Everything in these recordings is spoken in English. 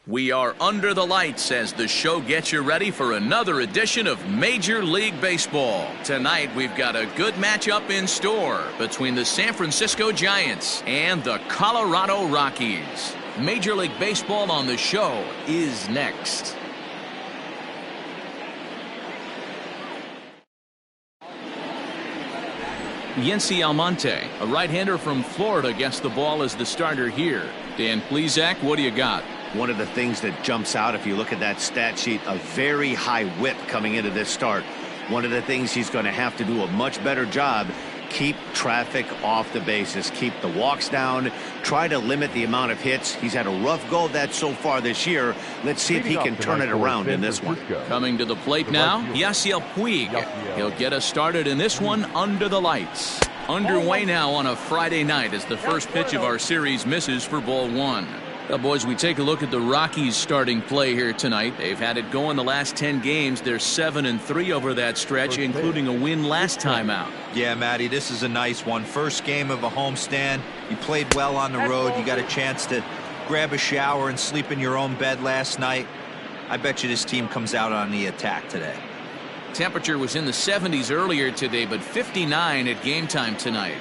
We are under the lights as the show gets you ready for another edition of Major League Baseball. Tonight we've got a good matchup in store between the San Francisco Giants and the Colorado Rockies. Major League Baseball on the show is next. Yency Almonte, a right-hander from Florida, gets the ball as the starter here. Dan Plesac, what do you got? One of the things that jumps out if you look at that stat sheet, a very high whip coming into this start. One of the things he's going to have to do a much better job, keep traffic off the bases, keep the walks down, try to limit the amount of hits. He's had a rough go of that so far this year. Let's see if he can turn it around in this one. Coming to the plate now, Yasiel Puig. He'll get us started in this one under the lights. Underway now on a Friday night as the first pitch of our series misses for ball one. Well, boys, we take a look at the Rockies starting play here tonight. They've had it going the last 10 games. They're 7-3 over that stretch, including a win last time out. Yeah, Matty, this is a nice one. First game of a homestand. You played well on the road. You got a chance to grab a shower and sleep in your own bed last night. I bet you this team comes out on the attack today. Temperature was in the 70s earlier today, but 59 at game time tonight.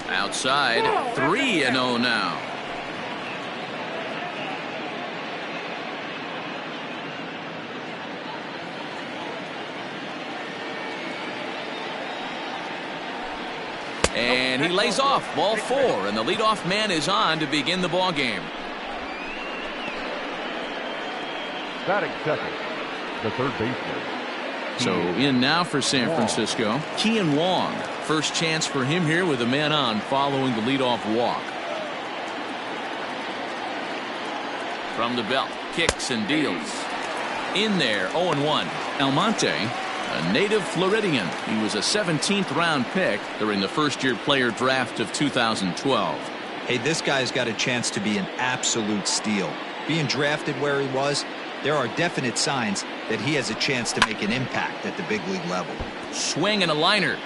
Outside, 3-0 now. And he lays off, ball 4, and the leadoff man is on to begin the ball game. Batting second, the third baseman. So in now for San Francisco, Kian Wong. First chance for him here with a man on following the leadoff walk. From the belt, kicks and deals. In there, 0-1. Almonte, a native Floridian. He was a 17th round pick during the first-year player draft of 2012. Hey, this guy's got a chance to be an absolute steal. Being drafted where he was, there are definite signs that he has a chance to make an impact at the big league level. Swing and a liner.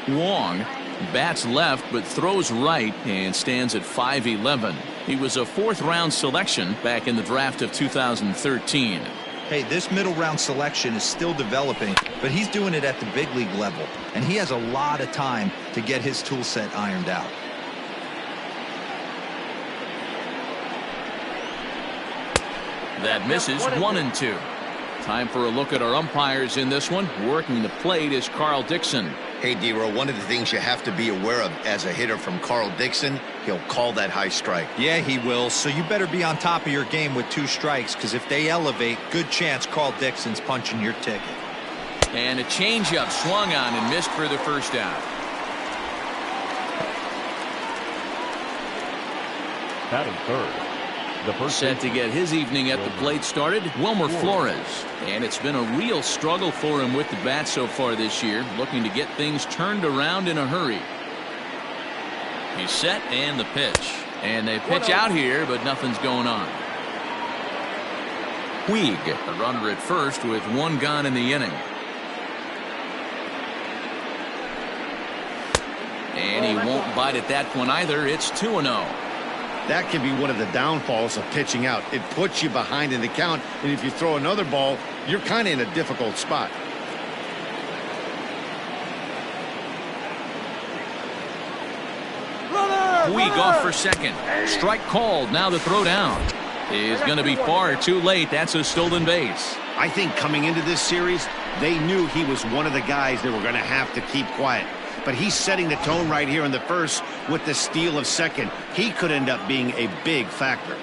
Wong bats left but throws right and stands at 5'11". He was a 4th round selection back in the draft of 2013. Hey, this middle round selection is still developing, but he's doing it at the big league level, and he has a lot of time to get his tool set ironed out. That misses 1-2. Time for a look at our umpires in this one. Working the plate is Carl Dixon. Hey, D-Row, one of the things you have to be aware of as a hitter from Carl Dixon, he'll call that high strike. Yeah, he will. So you better be on top of your game with 2 strikes, because if they elevate, good chance Carl Dixon's punching your ticket. And a changeup swung on and missed for the first out. Batting third, the first set to get his evening at the plate started, Wilmer Flores. And it's been a real struggle for him with the bat so far this year, looking to get things turned around in a hurry. He's set and the pitch. And they pitch out here, but nothing's going on. Puig, the runner at first with 1 gone in the inning. And he won't bite at that one either. It's 2-0. That can be one of the downfalls of pitching out. It puts you behind in the count, and if you throw another ball, you're kind of in a difficult spot. Puig off for second. Strike called. Now the throw down is going to be far too late. That's a stolen base. I think coming into this series, they knew he was one of the guys they were going to have to keep quiet. But he's setting the tone right here in the first with the steal of second. He could end up being a big factor.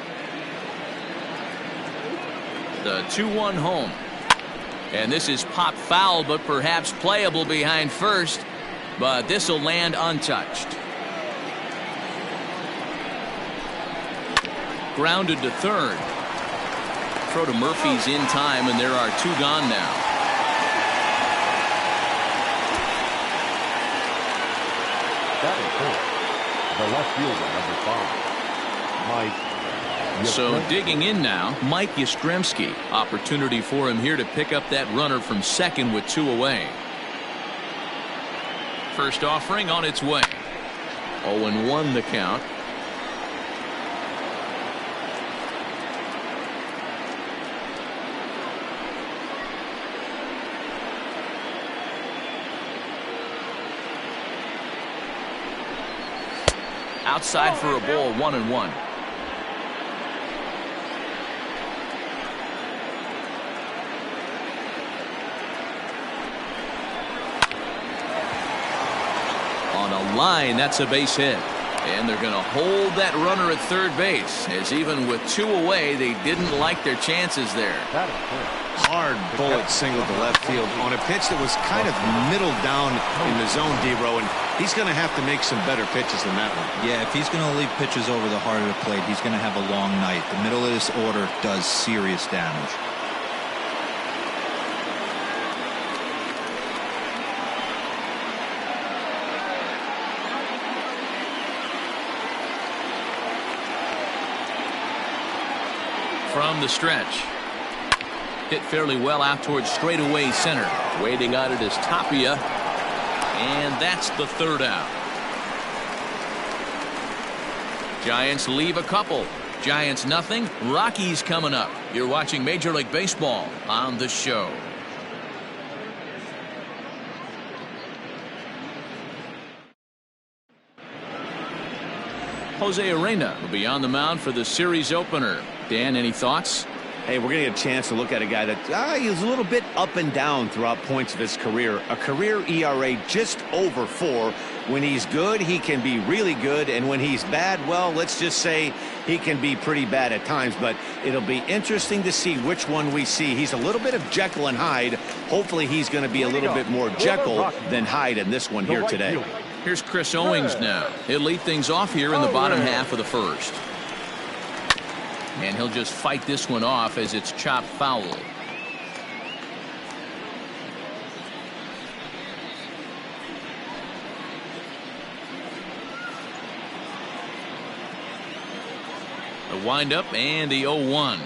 The 2-1 home. And this is pop foul, but perhaps playable behind first. But this will land untouched. Grounded to third. Throw to Murphy's in time, and there are 2 gone now. Batting fourth, the left fielder, number 5, Mike. So digging in now, Mike Yastrzemski. Opportunity for him here to pick up that runner from second with 2 away. First offering on its way. 0-1 the count. Outside for a ball, 1-1. On a line, that's a base hit. And they're going to hold that runner at third base, as even with 2 away, they didn't like their chances there. Hard bullet single to left field on a pitch that was kind of middle down in the zone, D-Row, and he's going to have to make some better pitches than that one. Yeah, if he's going to leave pitches over the heart of the plate, he's going to have a long night. The middle of this order does serious damage. From the stretch. Hit fairly well out towards straightaway center. Waiting on it is Tapia. And that's the third out. Giants leave a couple. Giants nothing. Rockies coming up. You're watching Major League Baseball on the show. Jose Urena will be on the mound for the series opener. Dan, any thoughts? Hey, we're going to get a chance to look at a guy that he's a little bit up and down throughout points of his career. A career ERA just over 4. When he's good, he can be really good. And when he's bad, well, let's just say he can be pretty bad at times. But it'll be interesting to see which one we see. He's a little bit of Jekyll and Hyde. Hopefully he's going to be a little bit more Jekyll than Hyde in this one here today. Here's Chris Owings now. He'll lead things off here in the bottom half of the first. And he'll just fight this one off as it's chopped foul. The windup and the 0-1.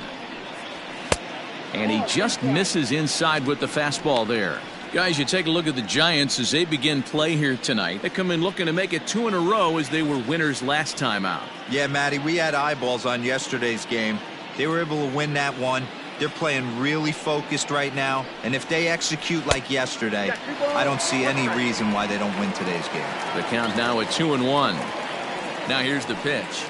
And he just misses inside with the fastball there. Guys, you take a look at the Giants as they begin play here tonight. They come in looking to make it 2 in a row as they were winners last time out. Yeah, Matty, we had eyeballs on yesterday's game. They were able to win that one. They're playing really focused right now. And if they execute like yesterday, I don't see any reason why they don't win today's game. The count now at 2-1. Now here's the pitch.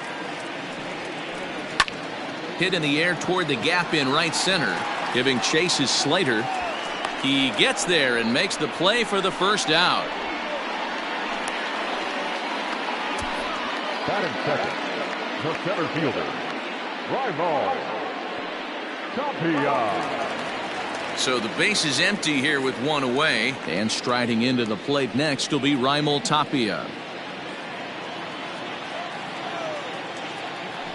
Hit in the air toward the gap in right center. Giving chase is Slater. He gets there and makes the play for the first out. Batting second, the center fielder, Rockies. Tapia. So the base is empty here with 1 away. And striding into the plate next will be Raimel Tapia.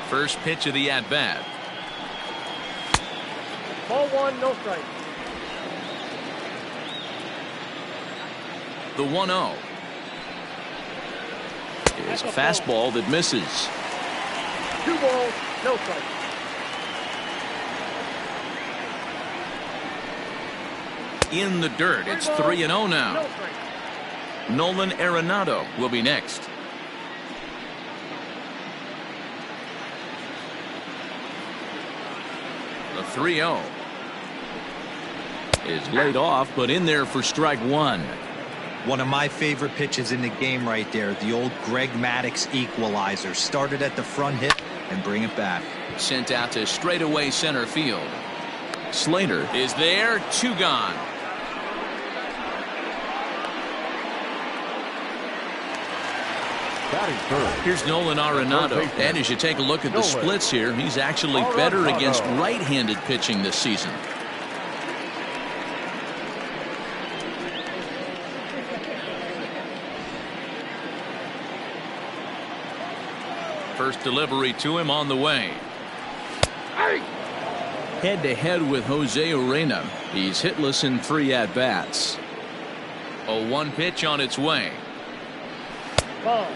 First pitch of the at-bat. Ball 1, no strike. The 1-0 is a fastball that misses. 2 balls, no strike. In the dirt, it's 3-0 now. Nolan Arenado will be next. The 3-0 is laid off, but in there for strike 1. One of my favorite pitches in the game right there. The old Greg Maddux equalizer. Started at the front hip and bring it back. Sent out to straightaway center field. Slater is there. 2 gone. Here's Nolan Arenado. And as you take a look at the splits here, he's actually better against right-handed pitching this season. First delivery to him on the way. Head-to-head with Jose Urena. He's hitless in 3 at-bats. A 1 pitch on its way.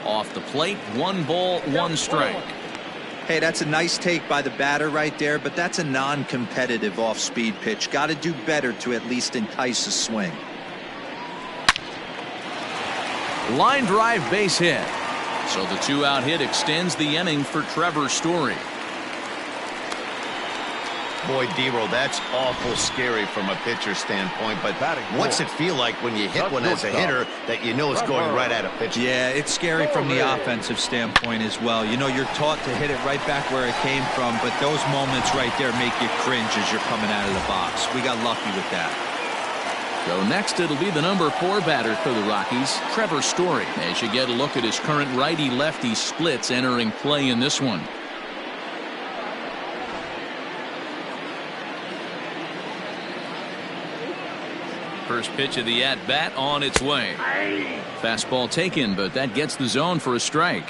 Off the plate, 1 ball, 1 strike. Hey, that's a nice take by the batter right there, but that's a non-competitive off-speed pitch. Got to do better to at least entice a swing. Line drive base hit. So the 2-out hit extends the inning for Trevor Story. Boy, Dero, that's awful scary from a pitcher standpoint, but what's it feel like when you hit one as a hitter that you know is going right at a pitcher? Yeah, it's scary from the offensive standpoint as well. You know, you're taught to hit it right back where it came from, but those moments right there make you cringe as you're coming out of the box. We got lucky with that. So next it'll be the number 4 batter for the Rockies, Trevor Story, as you get a look at his current righty-lefty splits entering play in this one. First pitch of the at-bat on its way. Fastball taken, but that gets the zone for a strike.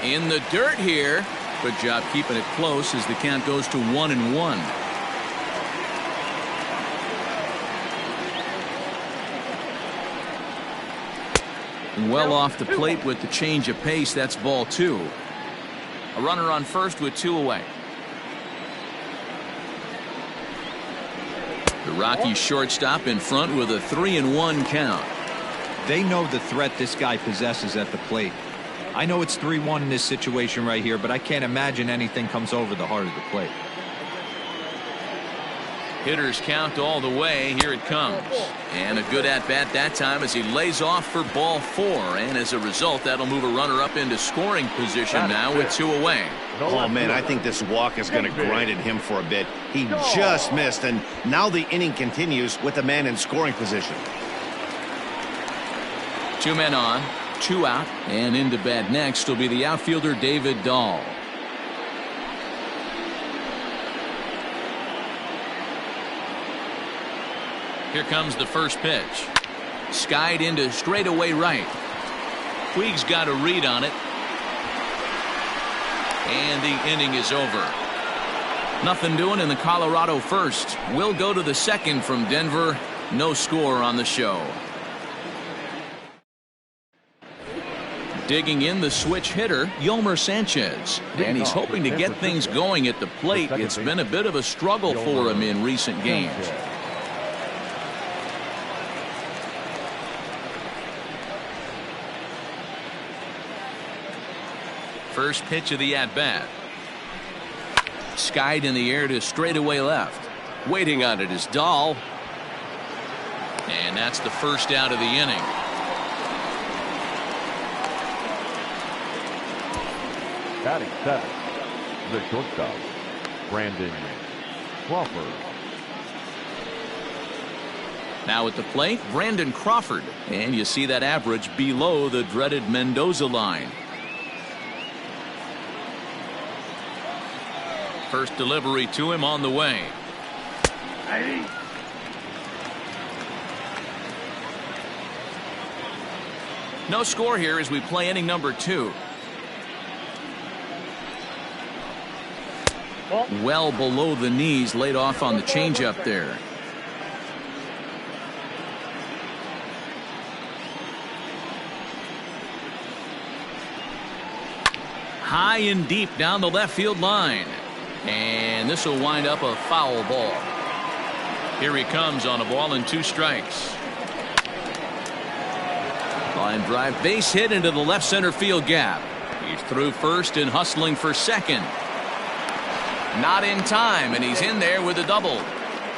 In the dirt here. Good job keeping it close as the count goes to 1-1. Well off the plate with the change of pace. That's ball 2. A runner on first with 2 away. The Rockies shortstop in front with a 3-1 count. They know the threat this guy possesses at the plate. I know it's 3-1 in this situation right here, but I can't imagine anything comes over the heart of the plate. Hitters count all the way. Here it comes. And a good at-bat that time as he lays off for ball 4. And as a result, that'll move a runner up into scoring position now with 2 away. Oh, man, I think this walk is going to grind at him for a bit. He just missed, and now the inning continues with a man in scoring position. 2 men on, 2 out, and into bat next will be the outfielder David Dahl. Here comes the first pitch. Skied into straightaway right. Puig's got a read on it. And the inning is over. Nothing doing in the Colorado first. We'll go to the second from Denver. No score on the show. Digging in the switch hitter, Yolmer Sanchez. And he's hoping to get things going at the plate. It's been a bit of a struggle for him in recent games. First pitch of the at-bat. Skied in the air to straightaway left. Waiting on it is Dahl. And that's the first out of the inning. Batting 7, the shortstop, Brandon Crawford. Now at the plate, Brandon Crawford. And you see that average below the dreaded Mendoza line. First delivery to him on the way. No score here as we play inning number 2. Well below the knees, laid off on the changeup there. High and deep down the left field line. And this will wind up a foul ball. Here he comes on a ball and 2 strikes. Line drive, base hit into the left center field gap. He's through first and hustling for second. Not in time, and he's in there with a double.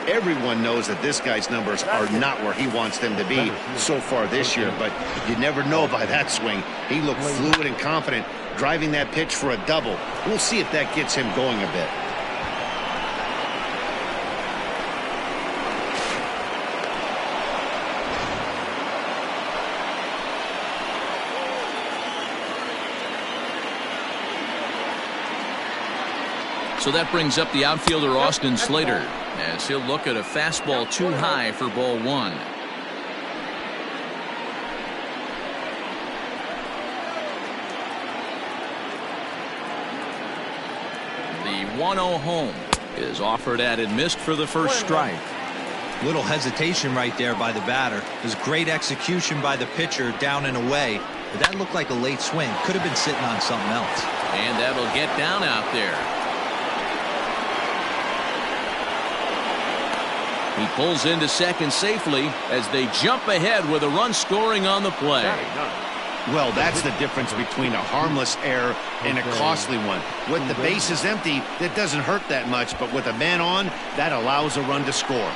Everyone knows that this guy's numbers are not where he wants them to be so far this year, but you never know by that swing. He looked fluid and confident, driving that pitch for a double. We'll see if that gets him going a bit. So that brings up the outfielder Austin Slater as he'll look at a fastball too high for ball 1. The 1-0 home is offered at and missed for the first strike. Little hesitation right there by the batter. It was great execution by the pitcher down and away, but that looked like a late swing. Could have been sitting on something else. And that'll get down out there. He pulls into second safely as they jump ahead with a run scoring on the play. Well, that's the difference between a harmless error and a costly one. With the bases empty, that doesn't hurt that much, but with a man on, that allows a run to score.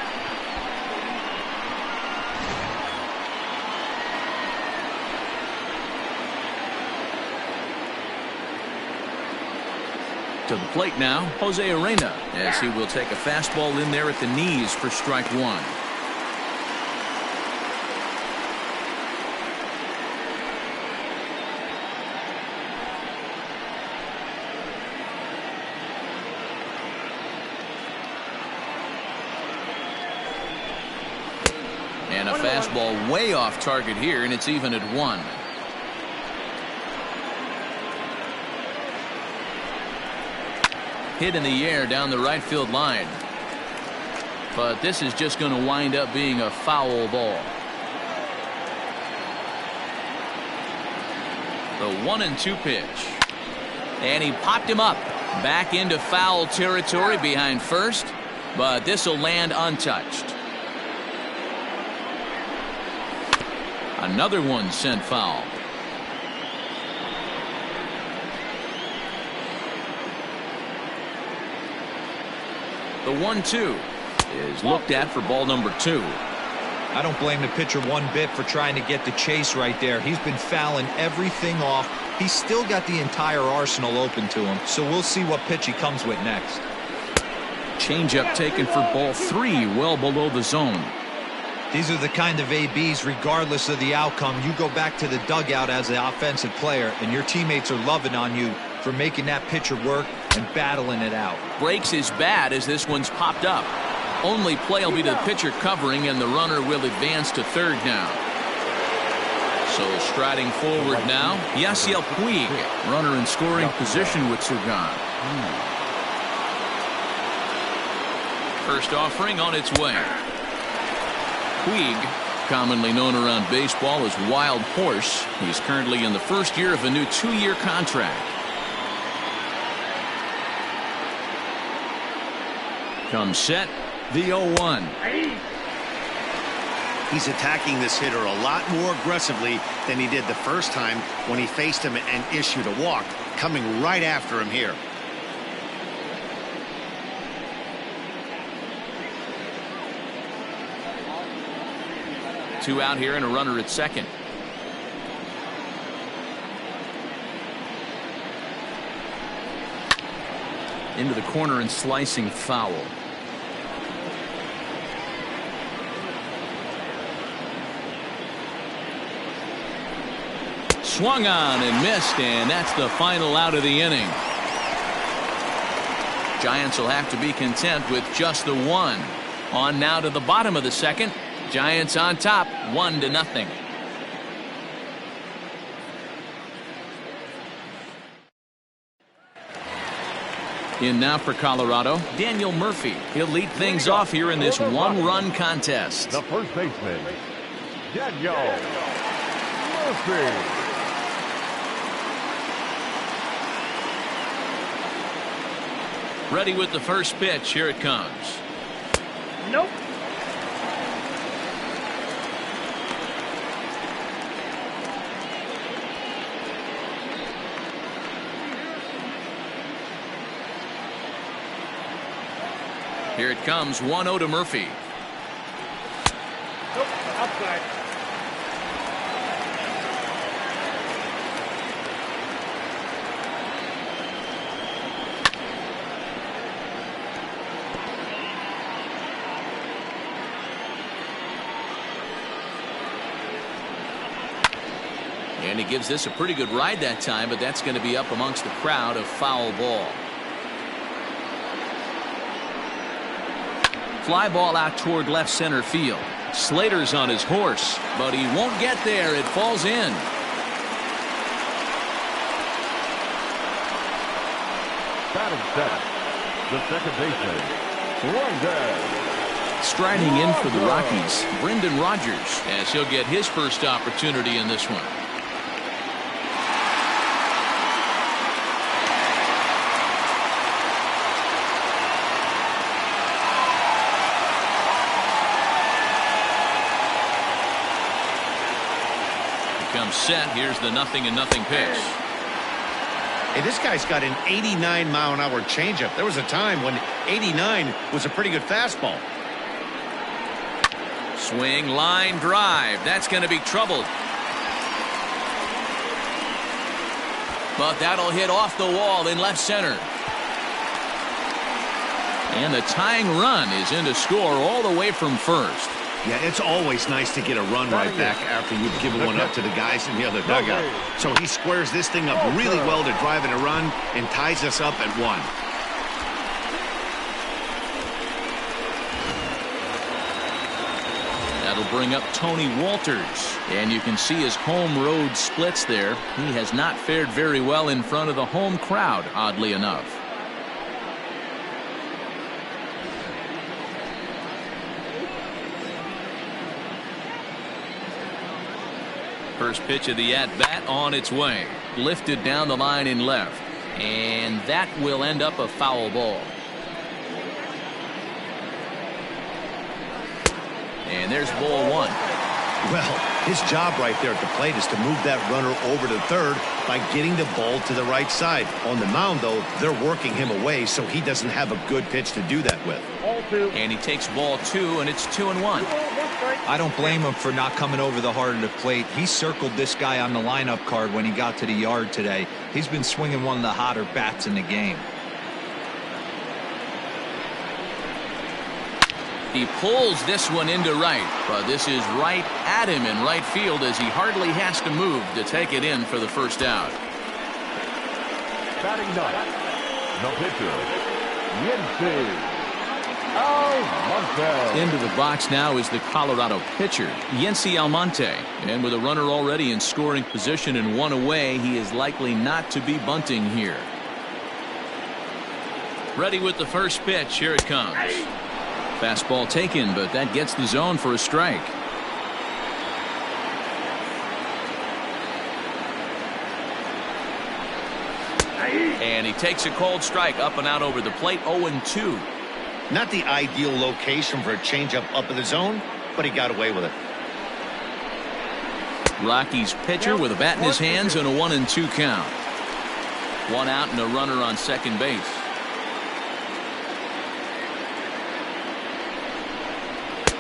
To the plate now, Jose Arena, as he will take a fastball in there at the knees for strike one. And a fastball way off target here, and it's even at 1. Hit in the air down the right field line. But this is just going to wind up being a foul ball. The 1-2 pitch. And he popped him up. Back into foul territory behind first. But this will land untouched. Another one sent foul. The 1-2 is looked at for ball number 2. I don't blame the pitcher one bit for trying to get the chase right there. He's been fouling everything off. He's still got the entire arsenal open to him, so we'll see what pitch he comes with next. Changeup taken for ball 3, well below the zone. These are the kind of ABs, regardless of the outcome, you go back to the dugout as the offensive player, and your teammates are loving on you for making that pitcher work and battling it out. Breaks his bat as this one's popped up. Only play will be to the pitcher covering, and the runner will advance to third now. So striding forward now, Yasiel Puig, runner in scoring position with Surgan. First offering on its way. Puig, commonly known around baseball as Wild Horse, he's currently in the first year of a new 2-year contract. Comes set, the 0-1. He's attacking this hitter a lot more aggressively than he did the first time when he faced him and issued a walk, coming right after him here. Two out here and a runner at second. Into the corner and slicing foul. Swung on and missed, and that's the final out of the inning. Giants will have to be content with just the one. On now to the bottom of the second. Giants on top, 1-0. In now for Colorado, Daniel Murphy. He'll lead things off here in this one-run contest. The first baseman, Daniel Murphy. Ready with the first pitch. Here it comes. Nope. Here it comes, 1-0 to Murphy. Nope. Outside. And he gives this a pretty good ride that time, but that's going to be up amongst the crowd, a foul ball. Fly ball out toward left center field. Slater's on his horse, but he won't get there. It falls in. Batting seventh, the second baseman, Rondon. Striding in for the Rockies, Brendan Rodgers, as he'll get his first opportunity in this one. game set. Here's the 0-0 pitch. Hey, this guy's got an 89-mile-an-hour changeup. There was a time when 89 was a pretty good fastball. Swing, line, drive. That's going to be troubled. But that'll hit off the wall in left center. And the tying run is in to score all the way from first. Yeah, it's always nice to get a run right back after you've given one up to the guys in the other dugout. So he squares this thing up really well to drive in a run and ties us up at 1. That'll bring up Tony Walters. And you can see his home road splits there. He has not fared very well in front of the home crowd, oddly enough. First pitch of the at-bat on its way. Lifted down the line in left. And that will end up a foul ball. And there's ball 1. Well, his job right there at the plate is to move that runner over to third by getting the ball to the right side. On the mound, though, they're working him away, so he doesn't have a good pitch to do that with. And he takes ball 2, and it's 2-1. I don't blame him for not coming over the heart of the plate. He circled this guy on the lineup card when he got to the yard today. He's been swinging one of the hotter bats in the game. He pulls this one into right, but this is right at him in right field as he hardly has to move to take it in for the first out. Batting ninth, the pitcher, Yency Almonte. Into the box now is the Colorado pitcher, Yency Almonte. And with a runner already in scoring position and 1 away, he is likely not to be bunting here. Ready with the first pitch. Here it comes. Fastball taken, but that gets the zone for a strike. And he takes a cold strike up and out over the plate. 0-2. Not the ideal location for a changeup up in the zone, but he got away with it. Rockies pitcher with a bat in his hands and a 1-2 count. 1 out and a runner on second base.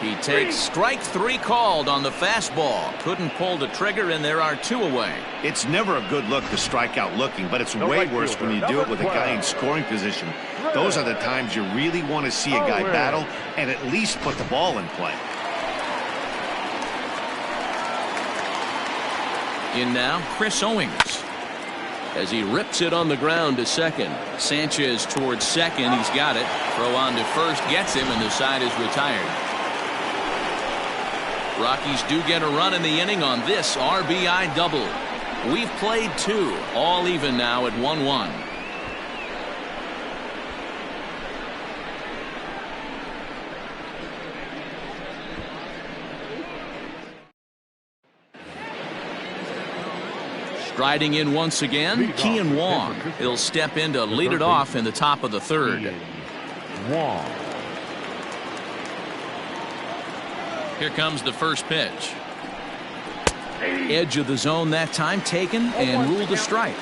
He takes strike 3 called on the fastball. Couldn't pull the trigger, and there are 2 away. It's never a good look to strike out looking, but it's way worse when you do it with a guy in scoring position. Those are the times you really want to see a guy battle and at least put the ball in play. In now, Chris Owings. As he rips it on the ground to second. Sanchez towards second. He's got it. Throw on to first. Gets him, and the side is retired. Rockies do get a run in the inning on this RBI double. We've played 2, all even now at 1-1. Striding in once again, Kean Wong. He'll step in to lead it off in the top of the 3rd. Wong. Here comes the first pitch. Edge of the zone that time taken and ruled a strike.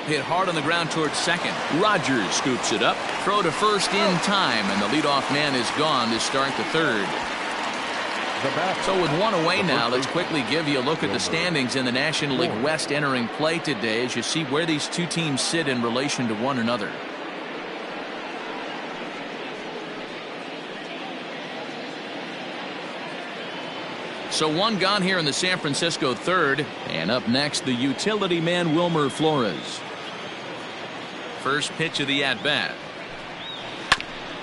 Hit hard on the ground towards second. Rogers scoops it up. Throw to first in time, and the leadoff man is gone to start the 3rd. So with 1 away now, let's quickly give you a look at the standings in the National League West entering play today as you see where these 2 teams sit in relation to one another. So 1 gone here in the San Francisco 3rd, and up next the utility man Wilmer Flores. First pitch of the at-bat.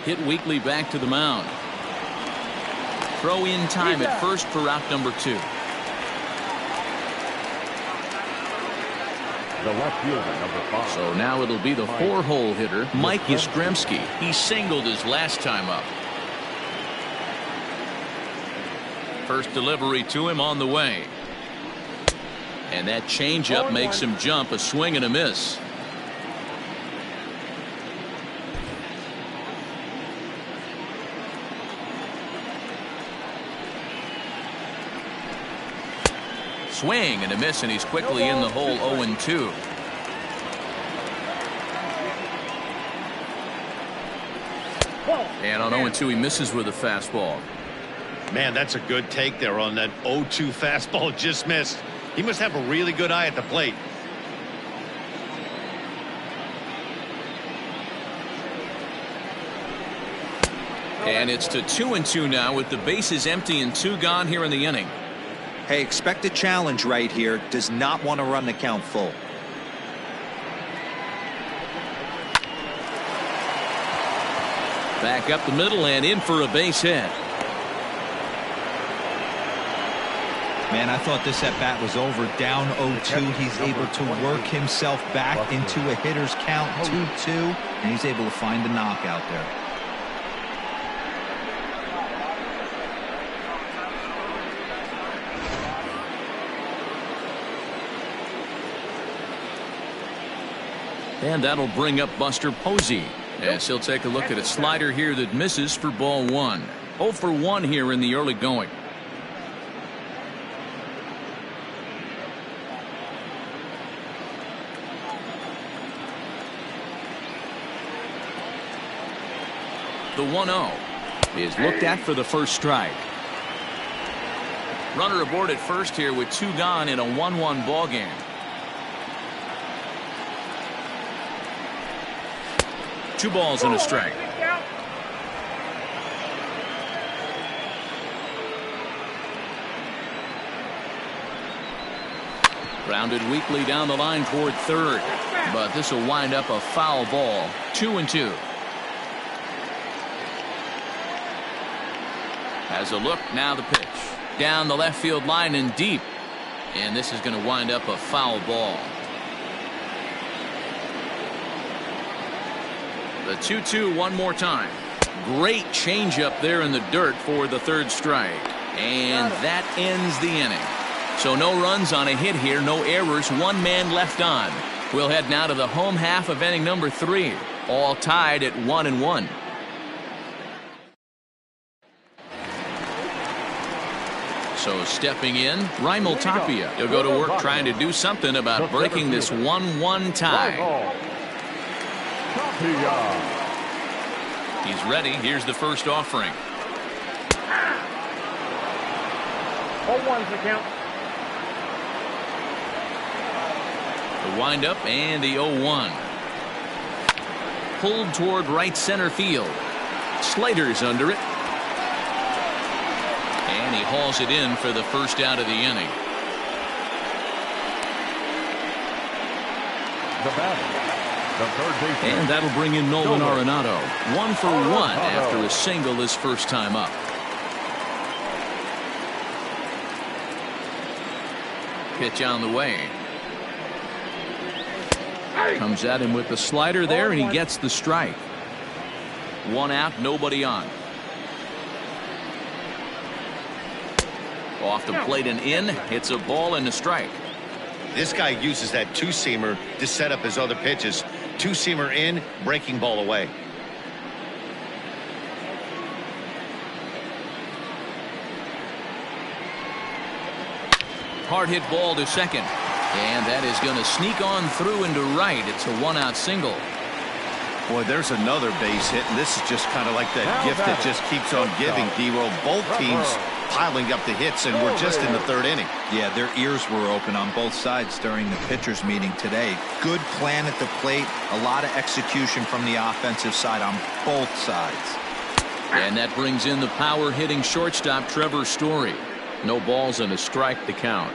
Hit weakly back to the mound. Throw in time at first for out number 2. The left fielder, number 5. So now it'll be the 4-hole hitter Mike Yastrzemski. He singled his last time up. First delivery to him on the way. And that changeup makes him jump. A swing and a miss. Swing and a miss, and he's quickly in the hole. 0-2. And on 0-2, he misses with a fastball. Man, that's a good take there on that 0-2 fastball. Just missed. He must have a really good eye at the plate. And it's to 2-2 now with the bases empty and 2 gone here in the inning. Hey, expect a challenge right here. Does not want to run the count full. Back up the middle and in for a base hit. Man, I thought this at bat was over. Down 0-2. He's able to work himself back into a hitter's count. 2-2. And he's able to find the knockout there. And that'll bring up Buster Posey, as he'll take a look at a slider here that misses for ball 1. 0 for 1 here in the early going. The 1-0 is looked at for the first strike. Runner aboard at first here with 2 gone in a 1-1 ball game. Two balls and a strike. Grounded weakly down the line toward third, but this will wind up a foul ball. 2-2. Has a look, now the pitch. Down the left field line and deep. And this is going to wind up a foul ball. The 2-2 one more time. Great changeup there in the dirt for the third strike. And that ends the inning. So no runs on a hit here, no errors, 1 man left on. We'll head now to the home half of inning number 3. All tied at 1-1. So stepping in, Raimel Tapia. He'll go to work trying to do something about breaking this 1-1 tie. He's ready. Here's the first offering. 0-1's the count. The windup and the 0-1. Pulled toward right center field. Slater's under it. And he hauls it in for the first out of the inning. The batter, the third baseman. And that'll bring in Nolan Arenado. 1 for 1 after a single his first time up. Pitch on the way. Comes at him with the slider there, and he gets the strike. 1 out, nobody on. Off the plate and in. It's a ball and a strike. This guy uses that two-seamer to set up his other pitches. Two-seamer in, breaking ball away. Hard hit ball to second. And that is going to sneak on through into right. It's a 1-out single. Boy, there's another base hit, and this is just kind of like that gift that just keeps on giving, D-Roll. Both teams piling up the hits, and we're just in the third inning. Yeah, their ears were open on both sides during the pitchers meeting today. Good plan at the plate, a lot of execution from the offensive side on both sides. And that brings in the power hitting shortstop Trevor Story. No balls and a strike to count.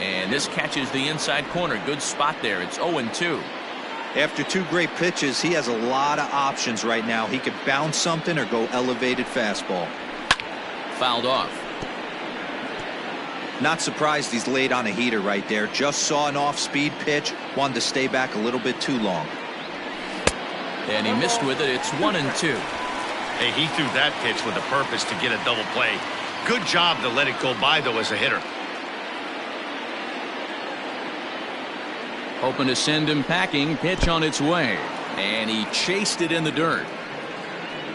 And this catches the inside corner. Good spot there. It's 0-2. After 2 great pitches, he has a lot of options right now. He could bounce something or go elevated fastball. Fouled off. Not surprised he's laid on a heater right there. Just saw an off-speed pitch. Wanted to stay back a little bit too long. And he missed with it. It's 1-2. Hey, he threw that pitch with a purpose to get a double play. Good job to let it go by, though, as a hitter. Hoping to send him packing. Pitch on its way. And he chased it in the dirt.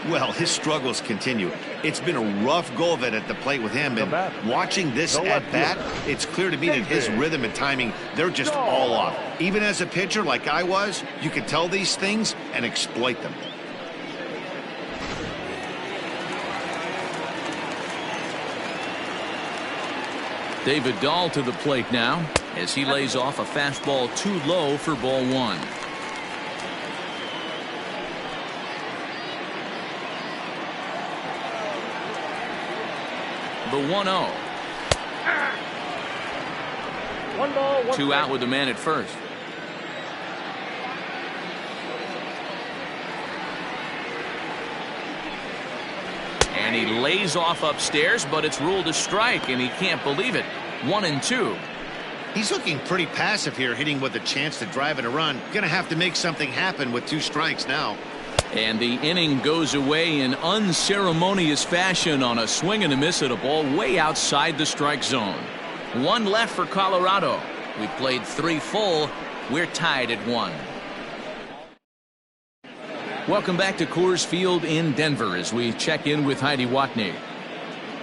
Well, his struggles continue. It's been a rough go of it at the plate with him. And watching this at bat, it's clear to me that his rhythm and timing, they're just all off. Even as a pitcher like I was, you can tell these things and exploit them. David Dahl to the plate now as he lays off a fastball too low for ball one. The 1-0. 1 ball, 1 Two out with the man at first. And he lays off upstairs, but it's ruled a strike, and he can't believe it. 1-2. He's looking pretty passive here, hitting with a chance to drive in a run. Gonna have to make something happen with 2 strikes now. And the inning goes away in unceremonious fashion on a swing and a miss at a ball way outside the strike zone. 1 left for Colorado. We played 3 full. We're tied at 1. Welcome back to Coors Field in Denver as we check in with Heidi Watney.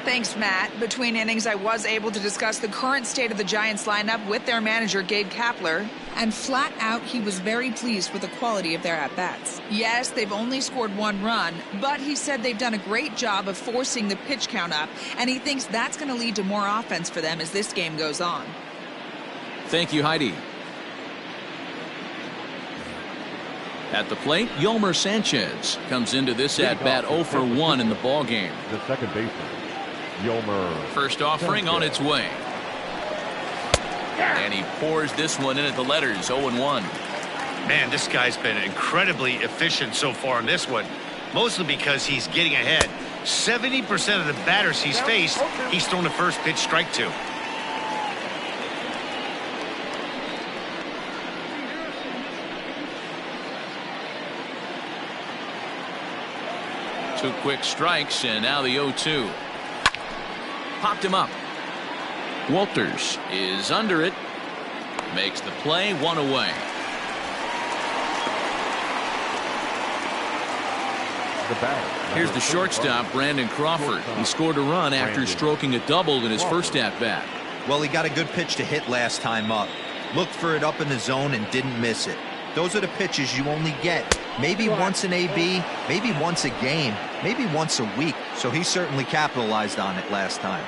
Thanks, Matt. Between innings, I was able to discuss the current state of the Giants lineup with their manager, Gabe Kapler. And flat out, he was very pleased with the quality of their at-bats. Yes, they've only scored 1 run, but he said they've done a great job of forcing the pitch count up, and he thinks that's going to lead to more offense for them as this game goes on. Thank you, Heidi. At the plate, Yolmer Sanchez comes into this at-bat 0 for 1 in the ballgame. The second baseman, Yolmer. First offering on its way. And he pours this one in at the letters, 0-1. Man, this guy's been incredibly efficient so far in this one, mostly because he's getting ahead. 70% of the batters he's faced, he's thrown the first pitch strike to. Two quick strikes, and now the 0-2. Popped him up. Walters is under it. Makes the play, 1 away. Here's the shortstop, Brandon Crawford. He scored a run after stroking a double in his first at-bat. Well, he got a good pitch to hit last time up. Looked for it up in the zone and didn't miss it. Those are the pitches you only get maybe once in AB, maybe once a game, maybe once a week. So he certainly capitalized on it last time.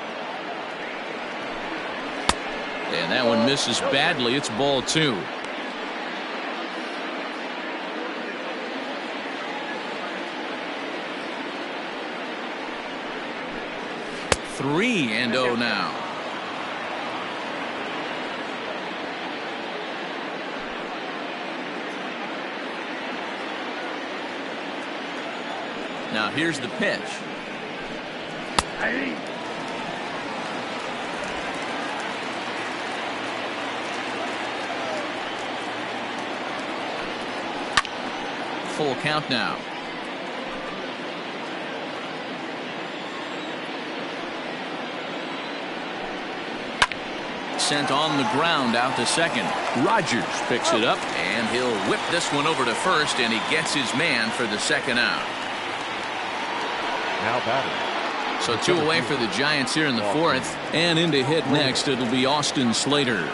And that one misses badly. It's ball 2. Three and 0 now. Now here's the pitch. Full count now. Sent on the ground out to second. Rogers picks it up, and he'll whip this one over to first, and he gets his man for the second out. Now batting. So 2 away for the Giants here in the 4th, and in to hit next it'll be Austin Slater.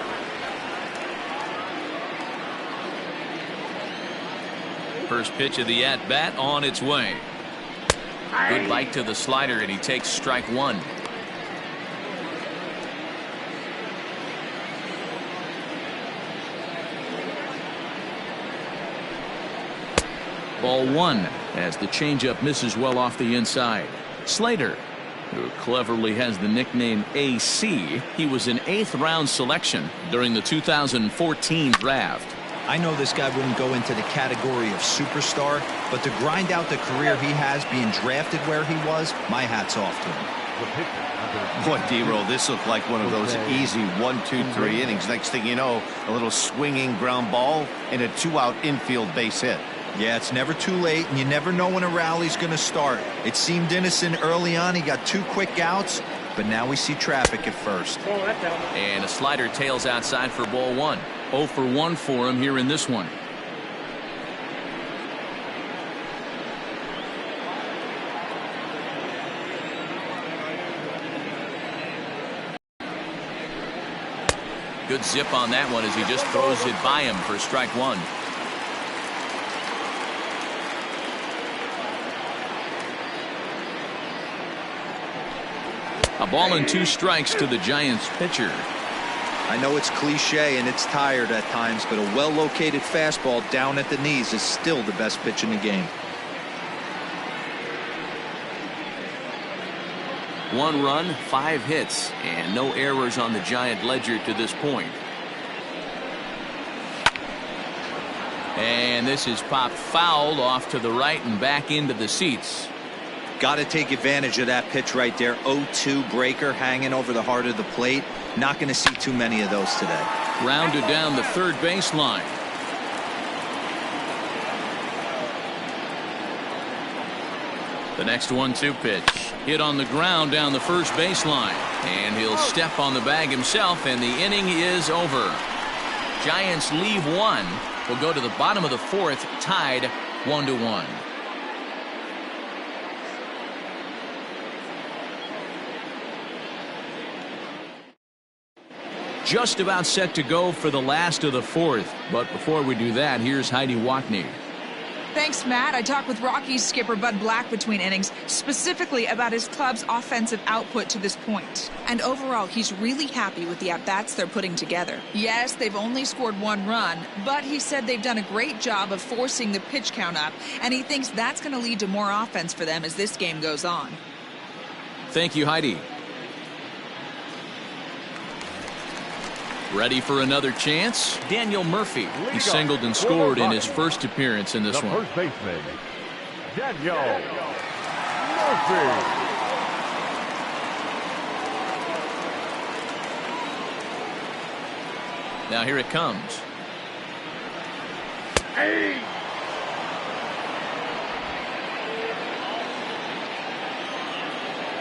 First pitch of the at-bat on its way. Good bite to the slider, and he takes strike 1. Ball 1 as the changeup misses well off the inside. Slater, who cleverly has the nickname AC, he was an 8th round selection during the 2014 draft. I know this guy wouldn't go into the category of superstar, but to grind out the career he has being drafted where he was, my hat's off to him. Boy, D-Roll, this looked like one of those easy 1, 2, 3 innings. Next thing you know, a little swinging ground ball and a 2-out infield base hit. Yeah, it's never too late, and you never know when a rally's going to start. It seemed innocent early on. He got 2 quick outs, but now we see traffic at first. And a slider tails outside for ball 1. 0 for 1 for him here in this one. Good zip on that one as he just throws it by him for strike one. A ball and 2 strikes to the Giants pitcher. I know it's cliche and it's tired at times, but a well-located fastball down at the knees is still the best pitch in the game. 1 run, 5 hits, and no errors on the Giant ledger to this point. And this is popped foul off to the right and back into the seats. Got to take advantage of that pitch right there. 0-2 breaker hanging over the heart of the plate. Not going to see too many of those today. Rounded down the third baseline. The next 1-2 pitch hit on the ground down the first baseline, and he'll step on the bag himself, and the inning is over. Giants leave 1. Will go to the bottom of the 4th, tied 1-1. Just about set to go for the last of the 4th, but before we do that, here's Heidi Watney. Thanks, Matt. I talked with Rockies skipper Bud Black between innings, specifically about his club's offensive output to this point. And overall, he's really happy with the at-bats they're putting together. Yes, they've only scored 1 run, but he said they've done a great job of forcing the pitch count up, and he thinks that's going to lead to more offense for them as this game goes on. Thank you, Heidi. Ready for another chance? Daniel Murphy. He singled and scored in his first appearance in this one. First baseman, Daniel Murphy. Now here it comes.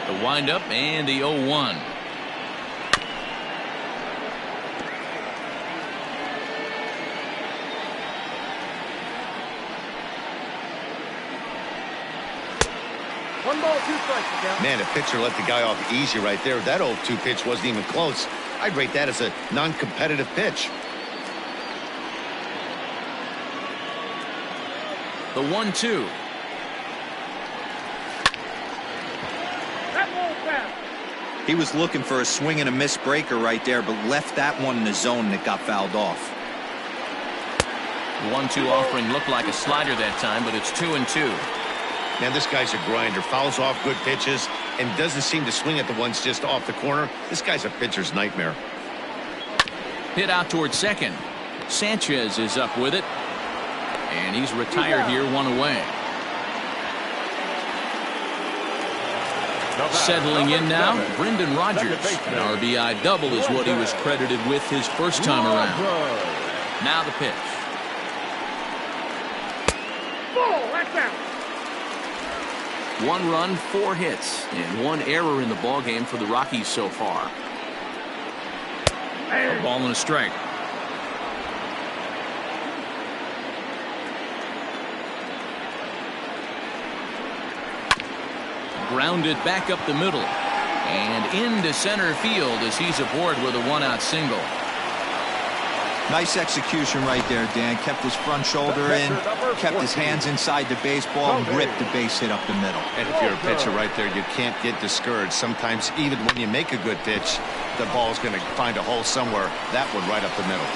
The windup and the 0-1. Man, a pitcher let the guy off easy right there. That 0-2 pitch wasn't even close. I'd rate that as a non-competitive pitch. The 1-2. He was looking for a swing and a miss breaker right there, but left that one in the zone that got fouled off. The 1-2 offering looked like a slider that time, but it's 2-2. Man, this guy's a grinder. Fouls off good pitches and doesn't seem to swing at the ones just off the corner. This guy's a pitcher's nightmare. Hit out towards second. Sanchez is up with it. And he's retired here, 1 away. Settling in now, Brendan Rodgers. An RBI double is what he was credited with his first time around. Now the pitch. That's out. 1 run, 4 hits, and 1 error in the ballgame for the Rockies so far. A ball and a strike. Grounded back up the middle and into center field as he's aboard with a 1-out single. Nice execution right there, Dan. Kept his front shoulder in, kept his hands inside the baseball, and ripped the base hit up the middle. And if you're a pitcher right there, you can't get discouraged. Sometimes even when you make a good pitch, the ball's going to find a hole somewhere. That one right up the middle.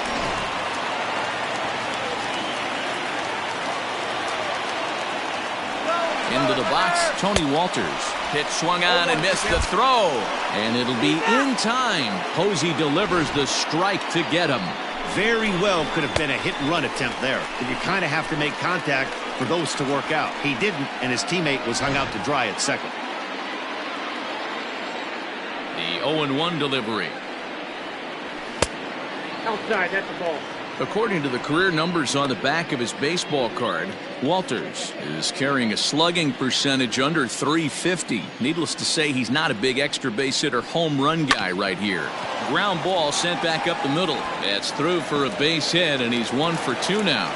Into the box, Tony Walters. Pitch swung on and missed the throw. And it'll be in time. Posey delivers the strike to get him. Very well could have been a hit-and-run attempt there. But you kind of have to make contact for those to work out. He didn't, and his teammate was hung out to dry at second. The 0-1 delivery. Outside, that's the ball. According to the career numbers on the back of his baseball card, Walters is carrying a slugging percentage under .350. Needless to say, he's not a big extra base hitter home run guy right here. Ground ball sent back up the middle. That's through for a base hit, and he's 1 for 2 now.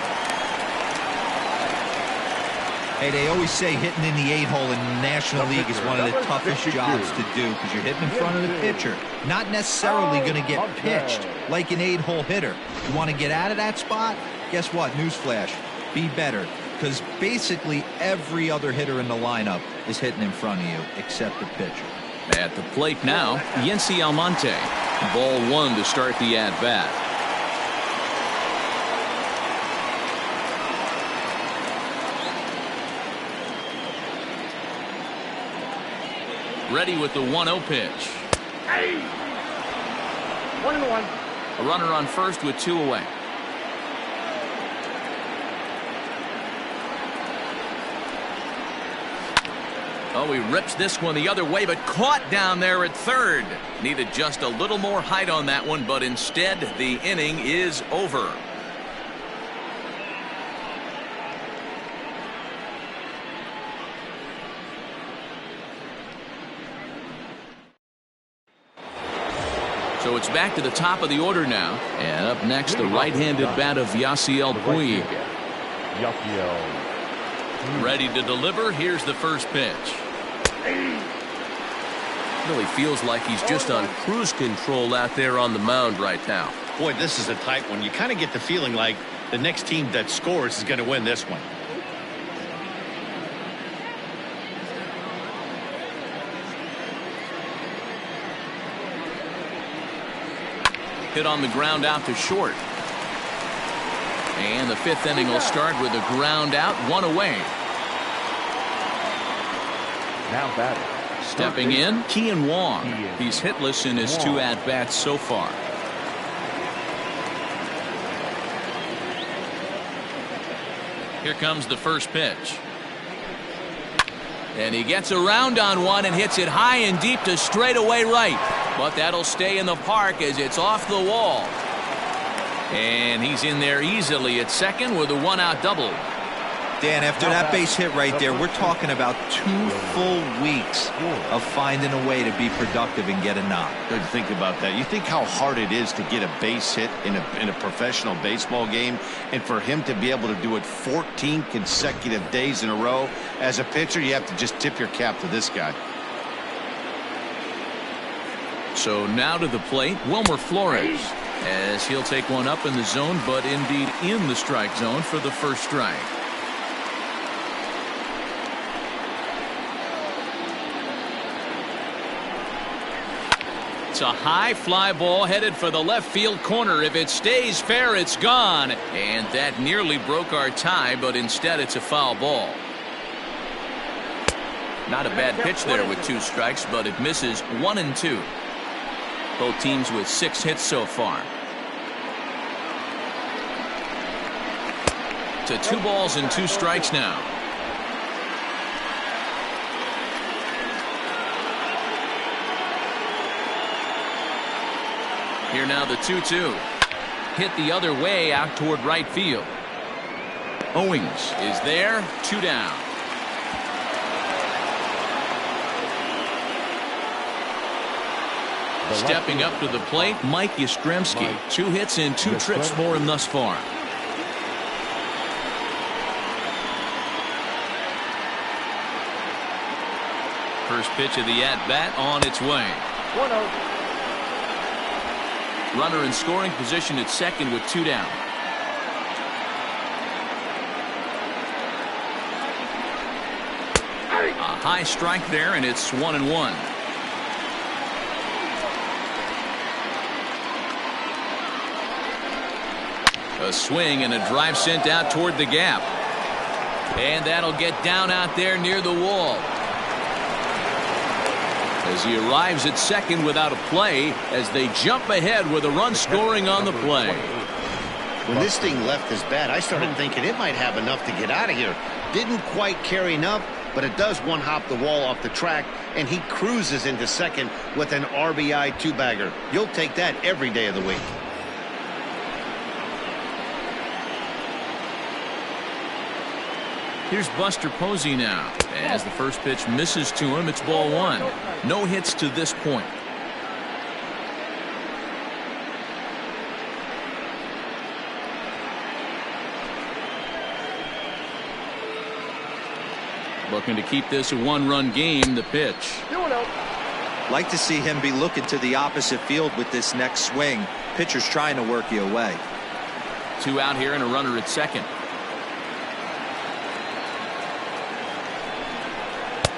Hey, they always say hitting in the 8-hole in the National League is one of the toughest jobs to do because you're hitting in front of the pitcher. Not necessarily going to get pitched like an 8-hole hitter. You want to get out of that spot? Guess what? Newsflash. Be better. Because basically every other hitter in the lineup is hitting in front of you except the pitcher. At the plate now, Yency Almonte. Ball 1 to start the at-bat. Ready with the 1-0 pitch. Hey! 1-1. A runner on first with 2 away. Oh, he rips this one the other way, but caught down there at third. Needed just a little more height on that one, but instead the inning is over. So it's back to the top of the order now. And up next, the right-handed bat of Yasiel Puig. Ready to deliver. Here's the first pitch. Really feels like he's just on cruise control out there on the mound right now. Boy, this is a tight one. You kind of get the feeling like the next team that scores is going to win this one. Hit on the ground out to short. And the 5th inning will start with a ground out, 1 away. Now batting. Stepping in, Kian Wong. He's hitless in his 2 at-bats so far. Here comes the first pitch. And he gets around on one and hits it high and deep to straightaway right. But that'll stay in the park as it's off the wall. And he's in there easily at second with a 1-out double. Dan, after that base hit right there, we're talking about 2 full weeks of finding a way to be productive and get a knock. Good to think about that. You think how hard it is to get a base hit in a professional baseball game, and for him to be able to do it 14 consecutive days in a row. As a pitcher, you have to just tip your cap to this guy. So now to the plate, Wilmer Flores, as he'll take one up in the zone, but indeed in the strike zone for the first strike. It's a high fly ball headed for the left field corner. If it stays fair, it's gone. And that nearly broke our tie, but instead it's a foul ball. Not a bad pitch there with 2 strikes, but it misses 1 and 2. Both teams with 6 hits so far. To 2 balls and 2 strikes now. Here now the 2-2. Hit the other way out toward right field. Owings is there. 2 down. Stepping up to the plate, Mike Yastrzemski. 2 hits and 2 trips for him thus far. First pitch of the at-bat on its way. 1-0. Runner in scoring position at second with 2 down. A high strike there, and it's 1-1. A swing and a drive sent out toward the gap. And that'll get down out there near the wall. As he arrives at second without a play, as they jump ahead with a run scoring on the play. When this thing left his bat, I started thinking it might have enough to get out of here. Didn't quite carry enough, but it does one-hop the wall off the track, and he cruises into second with an RBI 2-bagger. You'll take that every day of the week. Here's Buster Posey now. As the first pitch misses to him, it's ball 1. No hits to this point. Looking to keep this a one-run game. The pitch. 2-0. Like to see him be looking to the opposite field with this next swing. Pitcher's trying to work you away. 2 out here and a runner at second.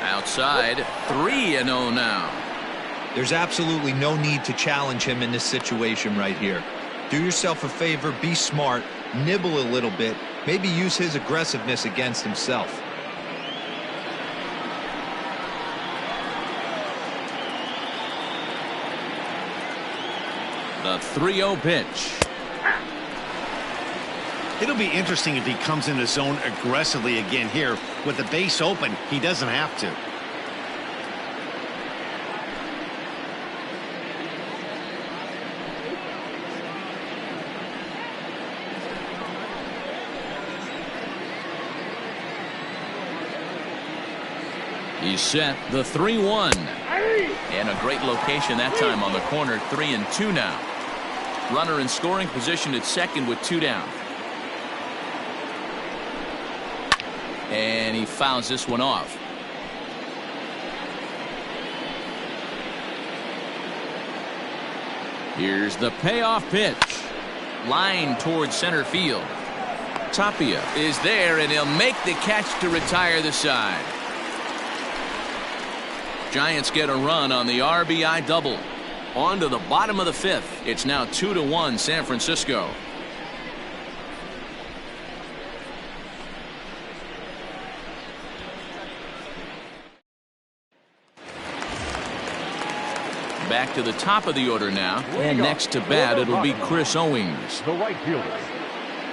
Outside, 3-0 now. There's absolutely no need to challenge him in this situation right here. Do yourself a favor, be smart, nibble a little bit, maybe use his aggressiveness against himself. The 3-0 pitch. It'll be interesting if he comes in the zone aggressively again here. With the base open, he doesn't have to. He's set. The 3-1. And a great location that time on the corner. 3-2 now. Runner in scoring position at second with 2 down. And he fouls this one off. Here's the payoff pitch. Line towards center field. Tapia is there, and he'll make the catch to retire the side. Giants get a run on the RBI double. On to the bottom of the 5th. It's now 2-1 San Francisco. Back to the top of the order now. And next to bat, it'll be Chris Owings. The right fielder,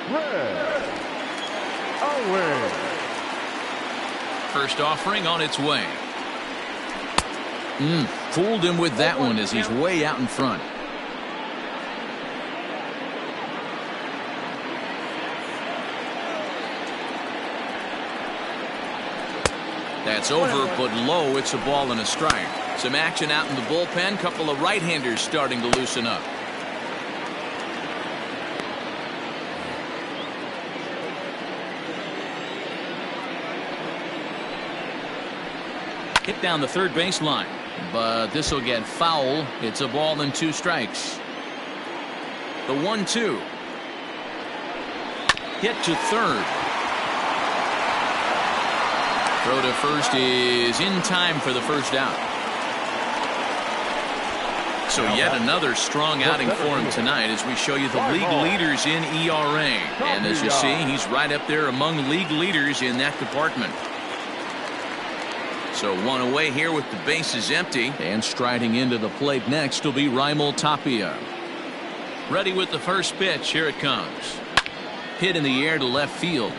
Chris Owings. First offering on its way. Fooled him with that one as he's way out in front. That's over, but low. It's a ball and a strike. Some action out in the bullpen. Couple of right-handers starting to loosen up. Hit down the third baseline, but this will get foul. It's a ball and 2 strikes. The 1-2. Hit to third. Throw to first is in time for the first out. So yet another strong outing for him tonight as we show you the league leaders in ERA. And as you see, he's right up there among league leaders in that department. So 1 away here with the bases empty. And striding into the plate next will be Raimel Tapia. Ready with the first pitch. Here it comes. Hit in the air to left field.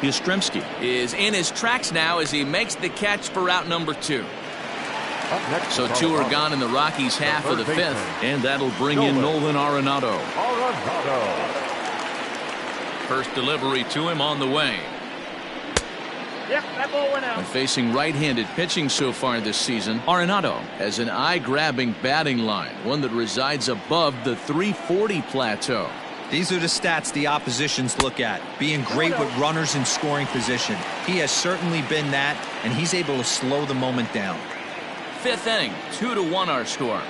Yastrzemski is in his tracks now as he makes the catch for out number 2. So 2 are gone in the Rockies half of the 5th. And that'll bring in Nolan Arenado. First delivery to him on the way. Yep, that ball went out. And facing right-handed pitching so far this season, Arenado has an eye-grabbing batting line, one that resides above the 340 plateau. These are the stats the oppositions look at. Being great with runners in scoring position. He has certainly been that, and he's able to slow the moment down. 5th inning, 2-1 our score.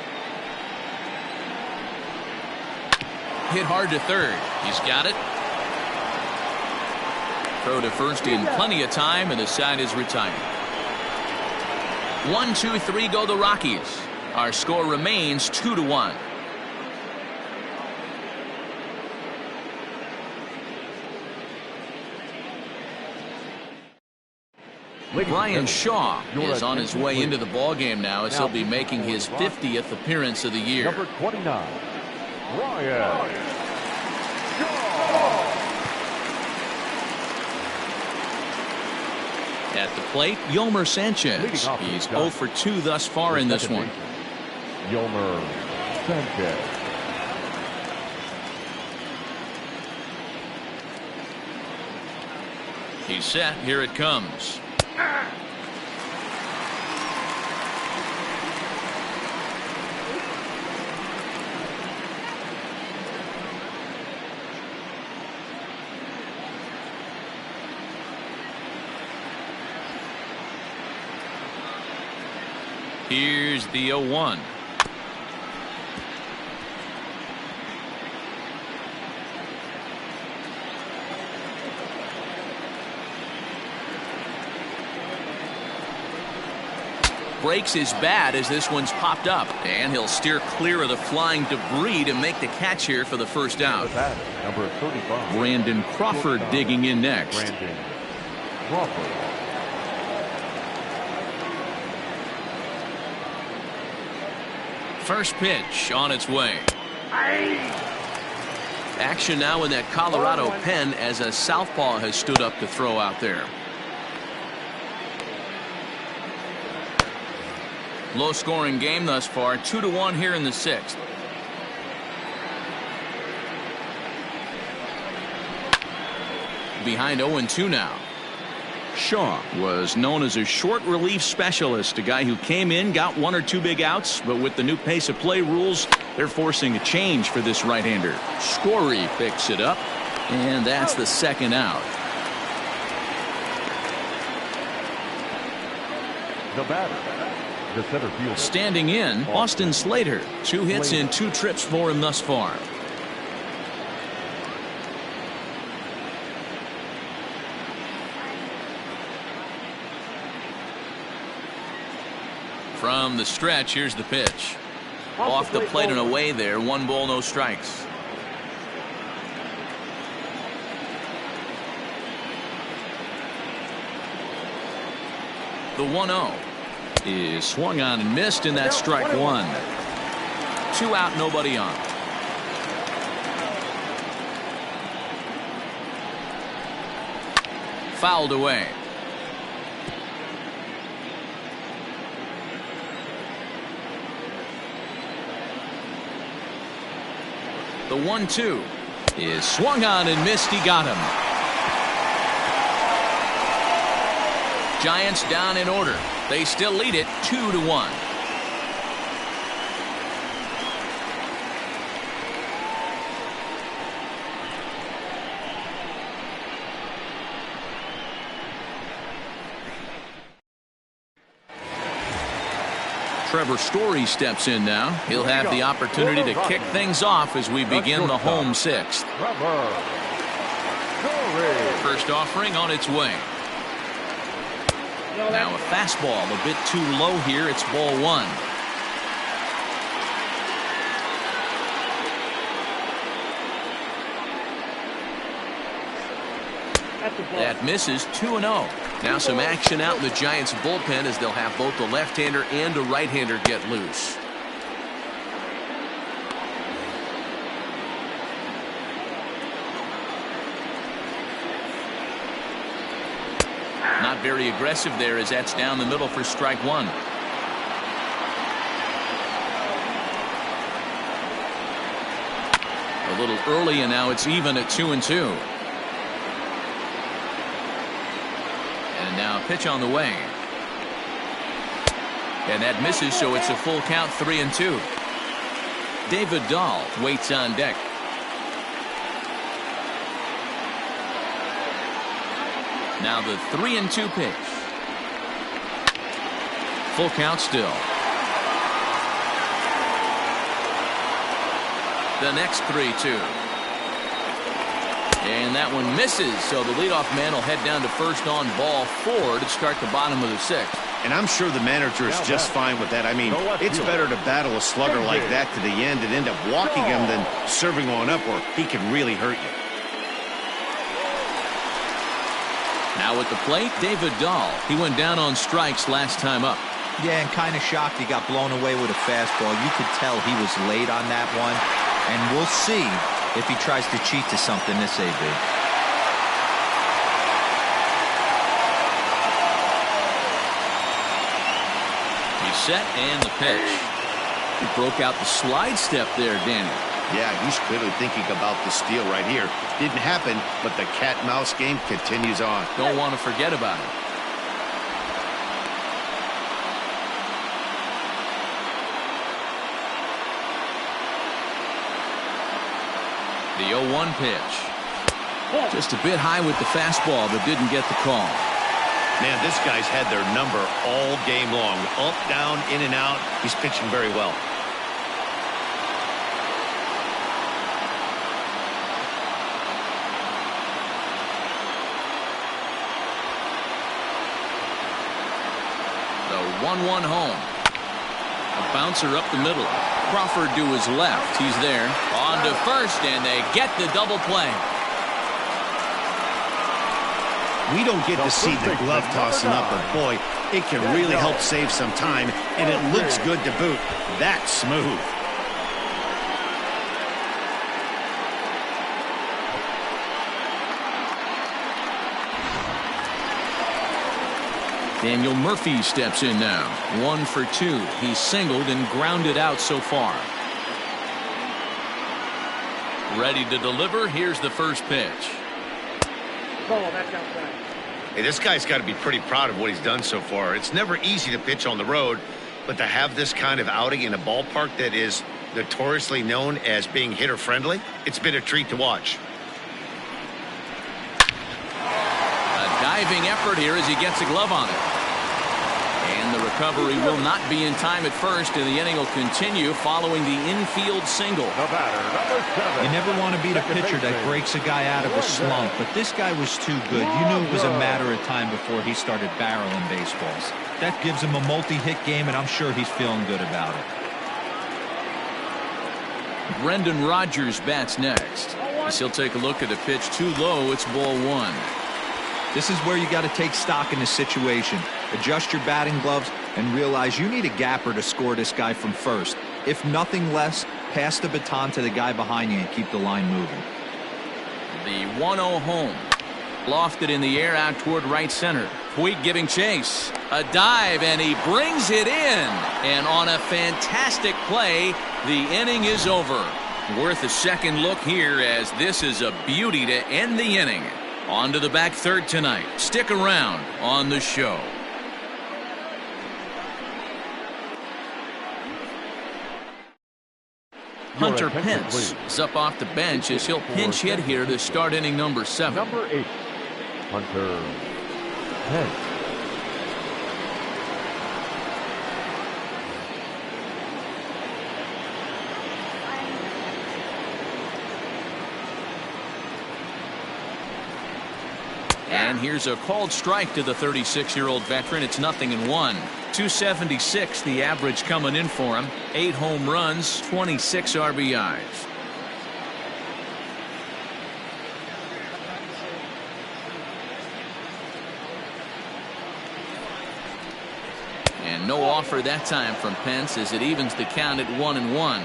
Hit hard to third. He's got it. Throw to first in plenty of time, and the side is retired. 1, 2, 3 go the Rockies. Our score remains 2-1. Brian Shaw is on his way into the ballgame now as he'll be making his 50th appearance of the year. Number 29, Brian Shaw. At the plate, Yolmer Sanchez. He's 0 for 2 thus far in this one. Yolmer Sanchez. He's set. Here it comes. Here's the 0-1. Breaks his bat as this one's popped up, and he'll steer clear of the flying debris to make the catch here for the first out. Number 35. Brandon Crawford digging in next. Brandon Crawford. First pitch on its way. Action now in that Colorado pen as a southpaw has stood up to throw out there. Low scoring game thus far, 2-1 here in the 6th. Behind 0-2 now. Shaw was known as a short relief specialist, a guy who came in, got 1 or 2 big outs, but with the new pace of play rules, they're forcing a change for this right-hander. Scory picks it up, and that's the second out. The batter, the center fielder. Standing in, Austin Slater. 2 hits in 2 trips for him thus far. From the stretch, here's the pitch. Off the plate and away there. 1 ball, no strikes. The 1-0 is swung on and missed, and that's strike 1. 2 out, nobody on. Fouled away. The 1-2 is swung on and missed. He got him. Giants down in order. They still lead it 2-1. Trevor Story steps in now. He'll have the opportunity to kick things off as we begin the home 6th. First offering on its way. Now a fastball a bit too low here. It's ball 1. That misses. 2-0. Now some action out in the Giants bullpen as they'll have both the left-hander and a right-hander get loose. Not very aggressive there as that's down the middle for strike 1. A little early, and now it's even at 2-2. And now a pitch on the way. And that misses, so it's a full count, 3-2. David Dahl waits on deck. Now the 3-2 pitch. Full count still. The next 3-2. And that one misses, so the leadoff man will head down to first on ball 4 to start the bottom of the 6th. And I'm sure the manager is just fine with that. I mean, it's better to battle a slugger like that to the end and end up walking him than serving one up where he can really hurt you. Now at the plate, David Dahl. He went down on strikes last time up. Yeah, and kind of shocked he got blown away with a fastball. You could tell he was late on that one. And we'll see if he tries to cheat to something this AB. He's set and the pitch. He broke out the slide step there, Danny. Yeah, he's clearly thinking about the steal right here. Didn't happen, but the cat-mouse game continues on. Don't want to forget about it. The 0-1 pitch. Just a bit high with the fastball, but didn't get the call. Man, this guy's had their number all game long. Up, down, in and out. He's pitching very well. The 1-1 home. A bouncer up the middle. Crawford to his left. He's there. On to first, and they get the double play. We don't get to see the glove tossing up, but boy, it can really help save some time, and it looks good to boot. That's smooth. Daniel Murphy steps in now. 1 for 2. He's singled and grounded out so far. Ready to deliver. Here's the first pitch. Ball, that's outside. Hey, this guy's got to be pretty proud of what he's done so far. It's never easy to pitch on the road, but to have this kind of outing in a ballpark that is notoriously known as being hitter-friendly, it's been a treat to watch. A diving effort here as he gets a glove on it. And the recovery will not be in time at first, and the inning will continue following the infield single. The batter, number 7. You never want to beat a pitcher that breaks a guy out of a slump, but this guy was too good. You knew it was a matter of time before he started barreling baseballs. That gives him a multi-hit game, and I'm sure he's feeling good about it. Brendan Rodgers bats next. As he'll take a look at the pitch too low. It's ball 1. This is where you got to take stock in this situation. Adjust your batting gloves and realize you need a gapper to score this guy from first. If nothing less, pass the baton to the guy behind you and keep the line moving. The 1-0 home. Lofted in the air out toward right center. Puig giving chase. A dive, and he brings it in. And on a fantastic play, the inning is over. Worth a second look here, as this is a beauty to end the inning. On to the back third tonight. Stick around on the show. Hunter Pence is up off the bench as he'll pinch hit here to start inning number 7. Number 8, Hunter Pence. And here's a called strike to the 36-year-old veteran. It's 0-1. 276 the average coming in for him. 8 home runs, 26 RBIs. And no offer that time from Pence as it evens the count at 1-1.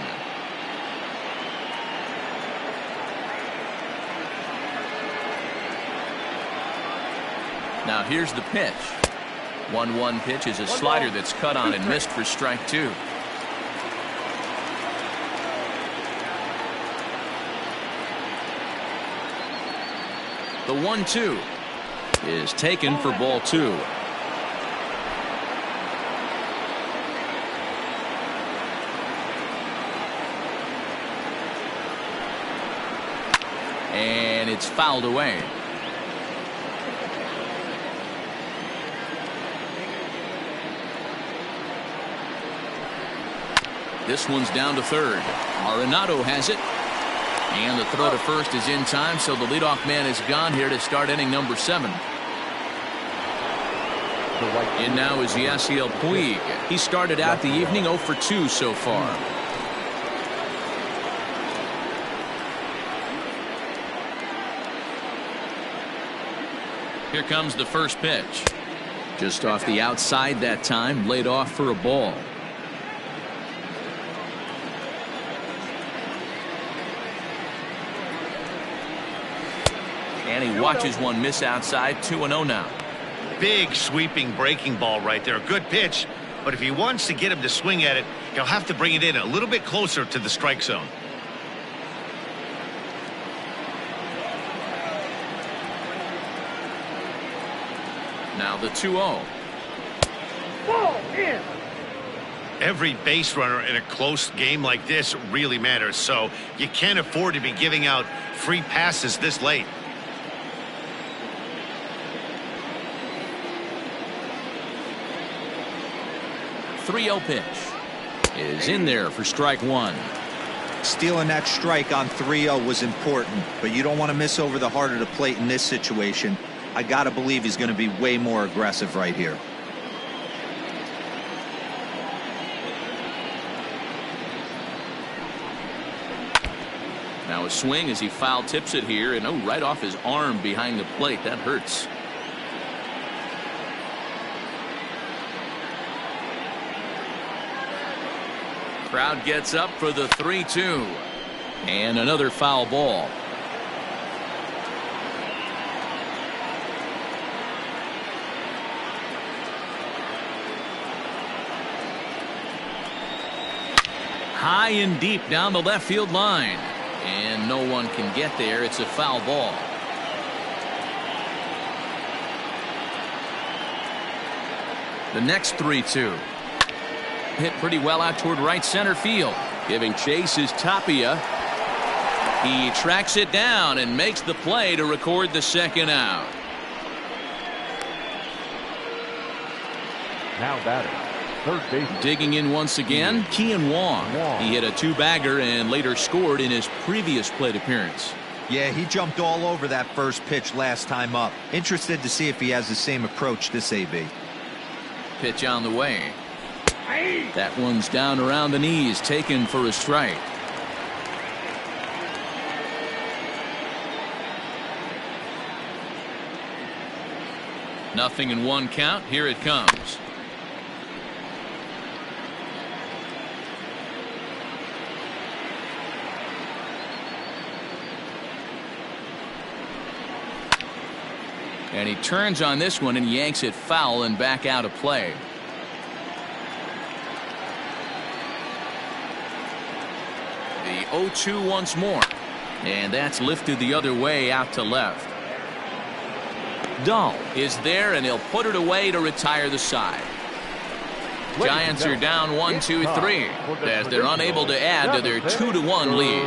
Now here's the pitch. 1-1 pitch is a slider that's cut on and missed for strike 2. The 1-2 is taken for ball 2. And it's fouled away. This one's down to third. Arenado has it. And the throw to first is in time, so the leadoff man is gone here to start inning number 7. In now is Yasiel Puig. He started out the evening 0 for 2 so far. Here comes the first pitch. Just off the outside that time, laid off for a ball. And he watches one miss outside. 2-0 now. Big sweeping breaking ball right there. A good pitch, but if he wants to get him to swing at it, he'll have to bring it in a little bit closer to the strike zone. Now the 2-0. Ball in. Every base runner in a close game like this really matters, so you can't afford to be giving out free passes this late. 3-0 pitch is in there for strike one. Stealing that strike on 3-0 was important, but you don't want to miss over the heart of the plate in this situation. I got to believe he's going to be way more aggressive right here. Now a swing as he foul tips it here, and right off his arm behind the plate. That hurts. Crowd gets up for the 3-2. And another foul ball. High and deep down the left field line. And no one can get there. It's a foul ball. The next 3-2. Hit pretty well out toward right center field. Giving chase is Tapia. He tracks it down and makes the play to record the second out. Now batting, third baseman. Digging in once again, Kian Wong. He hit a two-bagger and later scored in his previous plate appearance. Yeah, he jumped all over that first pitch last time up. Interested to see if he has the same approach this AB. Pitch on the way. That one's down around the knees, taken for a strike. Nothing in one count. Here it comes. And he turns on this one and yanks it foul and back out of play. The 0-2 once more. And that's lifted the other way out to left. Dahl is there, and he'll put it away to retire the side. Giants are down 1-2-3 as they're unable to add to their 2-1 lead.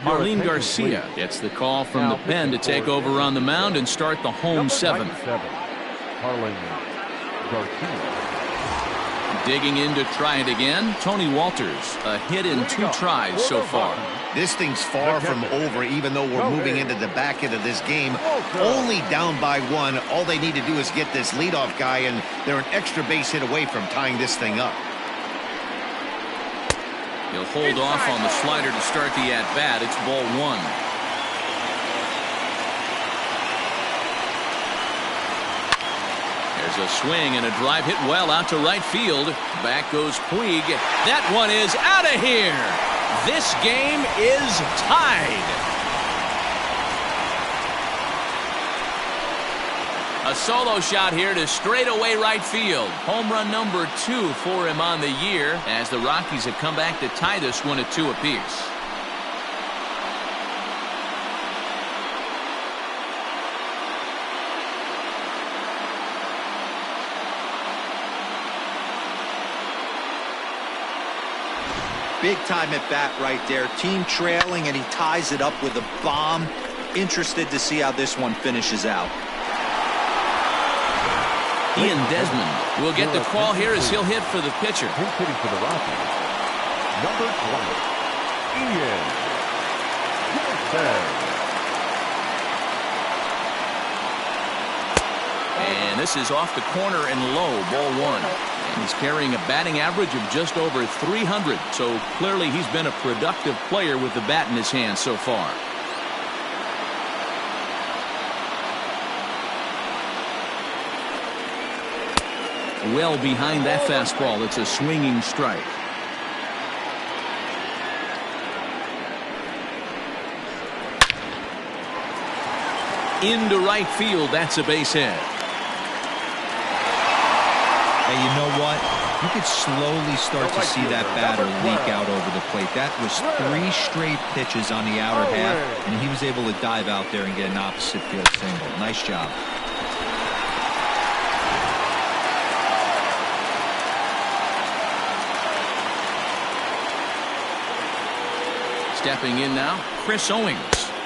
Marlene Garcia gets the call from the pen to take over on the mound and start the home seventh. Marlene Garcia. Digging in to try it again, Tony Walters. A hit in 2 tries so far. This thing's far from over, even though we're moving into the back end of this game. Only down by 1. All they need to do is get this leadoff guy, and they're an extra base hit away from tying this thing up. He'll hold off on the slider to start the at-bat. It's ball 1. There's a swing and a drive hit well out to right field. Back goes Puig. That one is out of here. This game is tied. A solo shot here to straightaway right field. Home run number 2 for him on the year as the Rockies have come back to tie this one at 2 apiece. Big time at bat right there. Team trailing, and he ties it up with a bomb. Interested to see how this one finishes out. Ian Desmond will get the call here as he'll hit for the pitcher. He's hitting for the Rockies. Number 20, Ian Desmond. And this is off the corner and low, ball 1. And he's carrying a batting average of just over 300. So clearly he's been a productive player with the bat in his hand so far. Well behind that fastball. It's a swinging strike. Into right field. That's a base hit. Hey, you know what? You could slowly start to see that batter leak out over the plate. That was 3 straight pitches on the outer half, and he was able to dive out there and get an opposite field single. Nice job. Stepping in now, Chris Owings.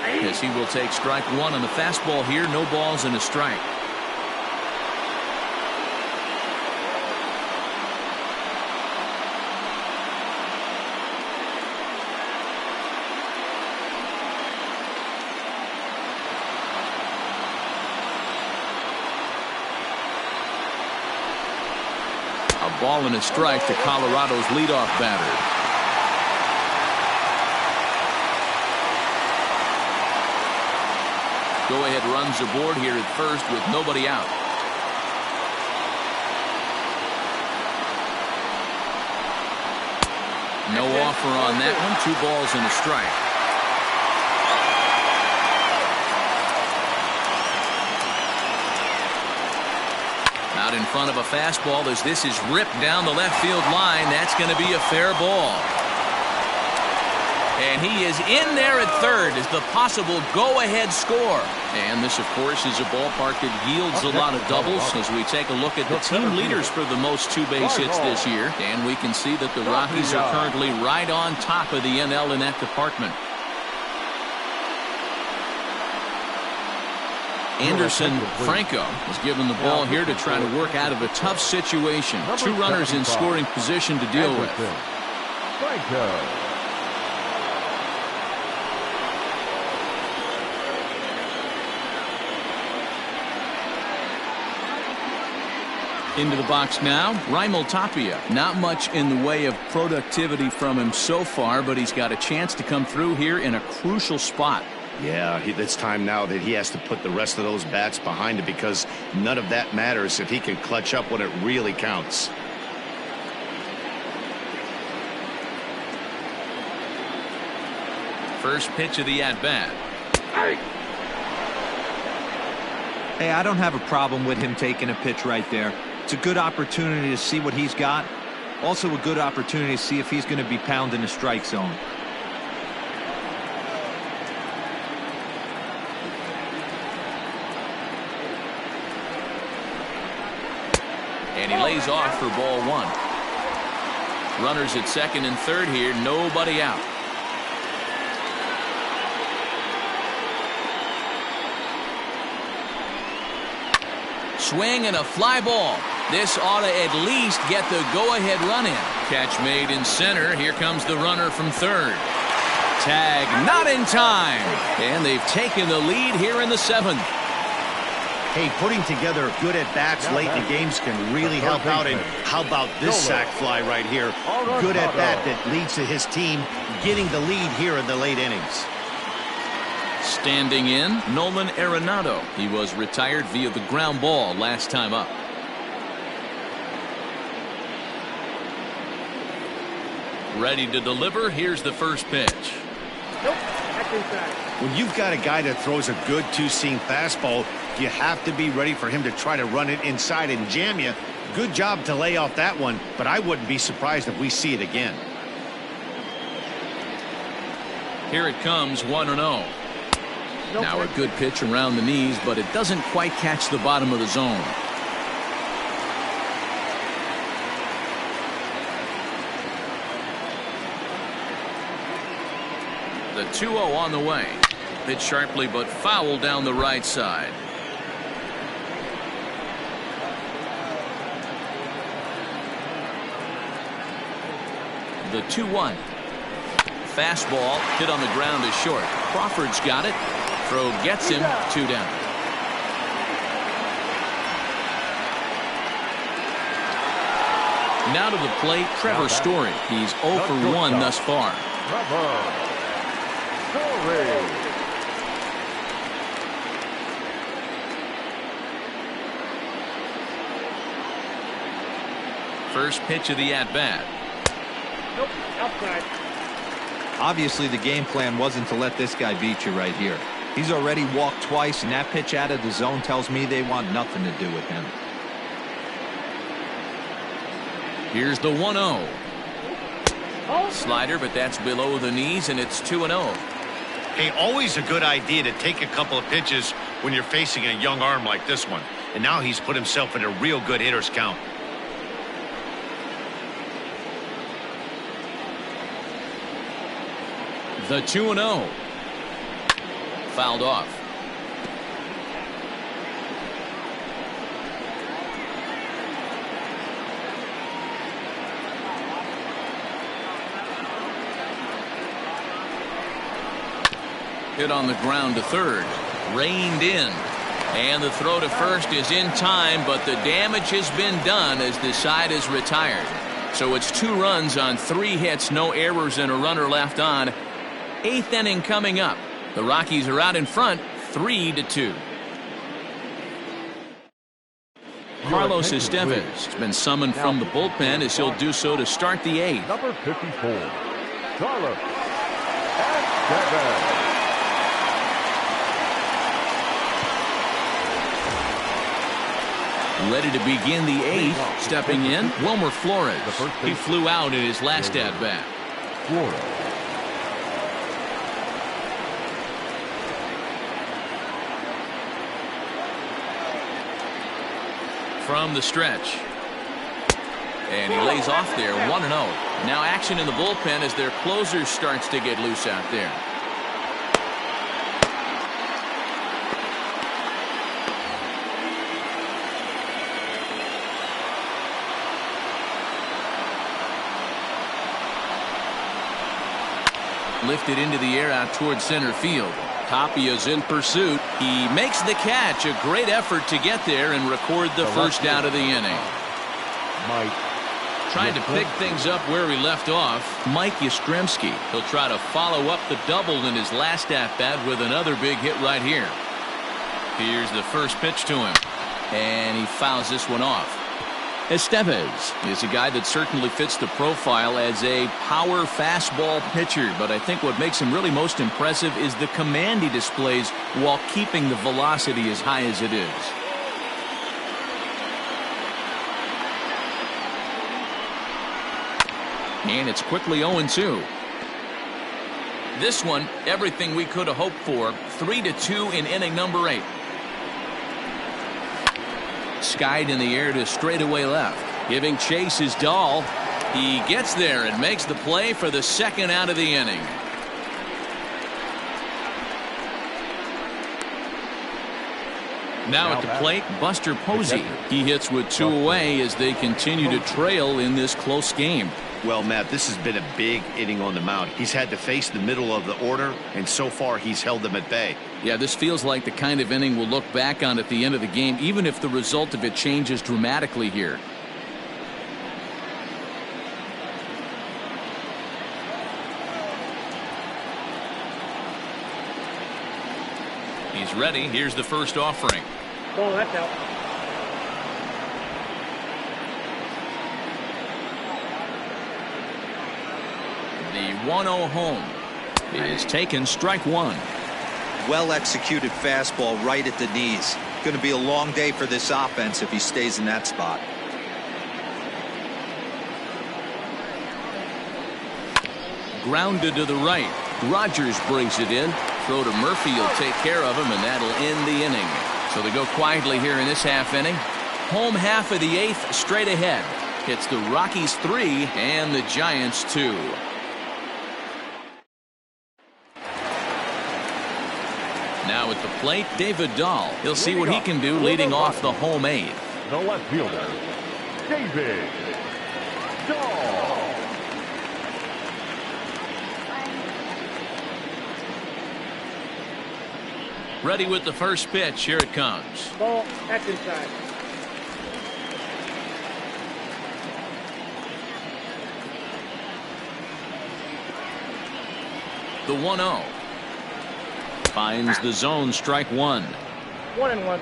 as he will take strike one on the fastball here. No balls and a strike. A ball and a strike to Colorado's leadoff batter. Go-ahead runs aboard here at first with nobody out. No offer on that one. 2 balls and a strike. Out in front of a fastball as this is ripped down the left field line. That's going to be a fair ball. And he is in there at third as the possible go-ahead score. And this, of course, is a ballpark that yields a lot of doubles as we take a look at the team leaders for the most 2 base hits this year. And we can see that the Rockies are currently right on top of the NL in that department. Anderson Franco is given the ball here to try to work out of a tough situation. 2 runners in scoring position to deal with. Franco. Into the box now, Raimel Tapia. Not much in the way of productivity from him so far, but he's got a chance to come through here in a crucial spot. Yeah, it's time now that he has to put the rest of those bats behind it, because none of that matters if he can clutch up when it really counts. First pitch of the at-bat. Hey, I don't have a problem with him taking a pitch right there. It's a good opportunity to see what he's got. Also a good opportunity to see if he's going to be pounding the strike zone. And he lays off for ball 1. Runners at second and third here. Nobody out. Swing and a fly ball. This ought to at least get the go-ahead run in. Catch made in center. Here comes the runner from third. Tag not in time. And they've taken the lead here in the 7th. Hey, putting together good at-bats late in the games can really help out. And how about this sac fly right here? Good at-bat that leads to his team getting the lead here in the late innings. Standing in, Nolan Arenado. He was retired via the ground ball last time up. Ready to deliver. Here's the first pitch. Nope, that's inside. When you've got a guy that throws a good 2-seam fastball, you have to be ready for him to try to run it inside and jam you. Good job to lay off that one, but I wouldn't be surprised if we see it again. Here it comes, 1-0. Now a good pitch around the knees, but it doesn't quite catch the bottom of the zone. The 2-0 on the way. Hit sharply but foul down the right side. The 2-1. Fastball hit on the ground is short. Crawford's got it. Throw gets him. 2 down. Now to the plate, Trevor Story. He's 0 for 1 thus far. First pitch of the at-bat. Nope, outside. Obviously, the game plan wasn't to let this guy beat you right here. He's already walked twice, and that pitch out of the zone tells me they want nothing to do with him. Here's the 1-0. Slider, but that's below the knees, and it's 2-0. Hey, always a good idea to take a couple of pitches when you're facing a young arm like this one. And now he's put himself in a real good hitter's count. The 2-0. fouled off. Hit on the ground to third. Reined in. And the throw to first is in time, but the damage has been done as the side is retired. So it's 2 runs on 3 hits, no errors, and a runner left on. 8th inning coming up. The Rockies are out in front, 3-2. Carlos Estevez has been summoned from the bullpen as he'll do so to start the 8th. Number 54, Carlos Estevez. Ready to begin the 8th. Stepping in, Wilmer Flores. He flew out in his last at-bat. From the stretch. And he lays off there, 1-0. Now action in the bullpen as their closer starts to get loose out there. Lifted into the air out towards center field. Tapia's in pursuit. He makes the catch. A great effort to get there and record the first out of the inning. Trying to pick things up where he left off. Mike Yastrzemski. He'll try to follow up the double in his last at-bat with another big hit right here. Here's the first pitch to him. And he fouls this one off. Estevez is a guy that certainly fits the profile as a power fastball pitcher, but I think what makes him really most impressive is the command he displays while keeping the velocity as high as it is. And it's quickly 0-2. This one, everything we could have hoped for. 3-2 in inning number 8. Skied in the air to straightaway left. Giving chase is Dahl. He gets there and makes the play for the second out of the inning. Now at the plate, Buster Posey. He hits with 2 away as they continue to trail in this close game. Well, Matt, this has been a big inning on the mound. He's had to face the middle of the order, and so far he's held them at bay. Yeah, this feels like the kind of inning we'll look back on at the end of the game, even if the result of it changes dramatically here. He's ready. Here's the first offering. Oh, that's out. The 1-0 home is taken, strike 1. Well executed fastball right at the knees. Going to be a long day for this offense if he stays in that spot. Grounded to the right. Rogers brings it in. Throw to Murphy will take care of him, and that'll end the inning. So they go quietly here in this half inning. Home half of the 8th straight ahead. It's the Rockies 3 and the Giants 2. Now at the plate, David Dahl. He'll see what he can do leading off the home 8th. The left fielder, David Dahl. Ready with the first pitch. Here it comes. Ball, that's inside. The 1-0. Finds the zone, strike 1. 1-1.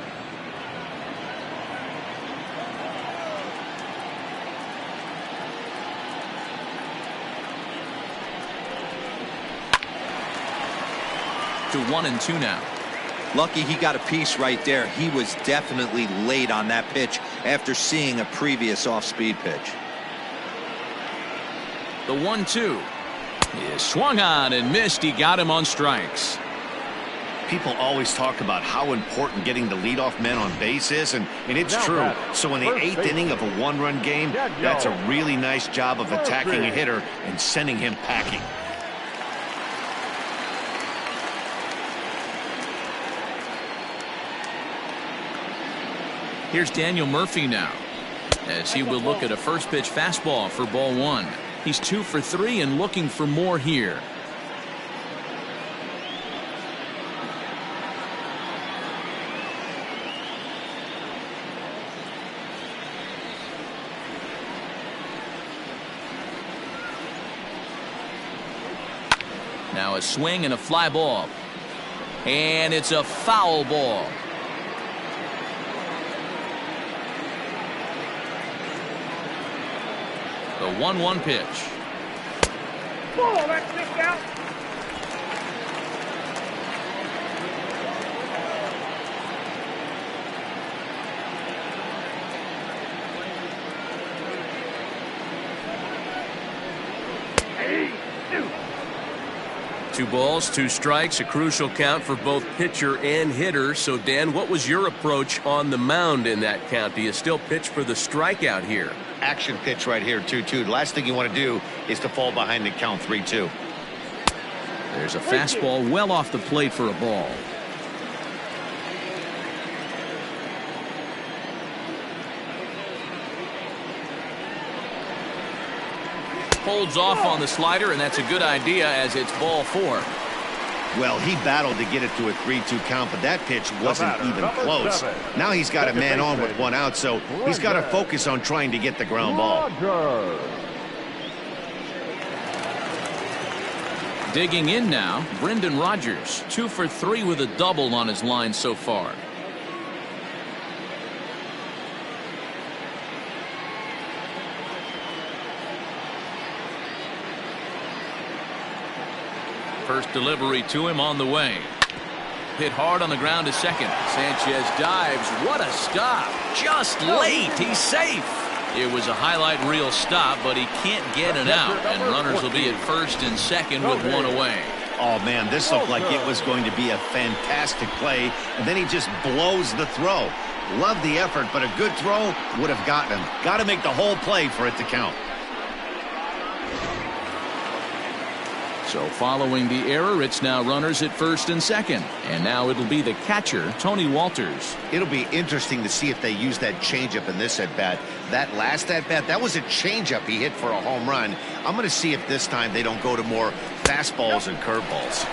To 1-2 now. Lucky he got a piece right there. He was definitely late on that pitch after seeing a previous off-speed pitch. The 1-2 is swung on and missed. He got him on strikes. People always talk about how important getting the leadoff man on base is, and it's Now true. back, So in the first 8th base. inning of a 1-run game, that's a really nice job of attacking a hitter and sending him packing. Here's Daniel Murphy now, as he will look at a first pitch fastball for ball 1. He's 2 for 3 and looking for more here. Now a swing and a fly ball. And it's a foul ball. The 1-1 pitch. Oh, that's kicked out. Two balls, 2 strikes, a crucial count for both pitcher and hitter. So, Dan, what was your approach on the mound in that count? Do you still pitch for the strikeout here? Action pitch right here, 2-2. The last thing you want to do is to fall behind the count 3-2. There's a fastball well off the plate for a ball. Holds off on the slider, and that's a good idea as it's ball 4. Well, he battled to get it to a 3-2 count, but that pitch wasn't even close. Now he's got a man on with 1 out, so he's got to focus on trying to get the ground ball. Digging in now, Brendan Rodgers, 2 for 3 with a double on his line so far. First delivery to him on the way. Hit hard on the ground to second. Sanchez dives. What a stop. Just late. He's safe. It was a highlight reel stop, but he can't get it out, and runners will be at first and second with 1 away. Oh, man, this looked like it was going to be a fantastic play, and then he just blows the throw. Love the effort, but a good throw would have gotten him. Got to make the whole play for it to count. So following the error, it's now runners at first and second. And now it'll be the catcher, Tony Walters. It'll be interesting to see if they use that changeup in this at-bat. That last at-bat, that was a changeup he hit for a home run. I'm going to see if this time they don't go to more fastballs and curveballs.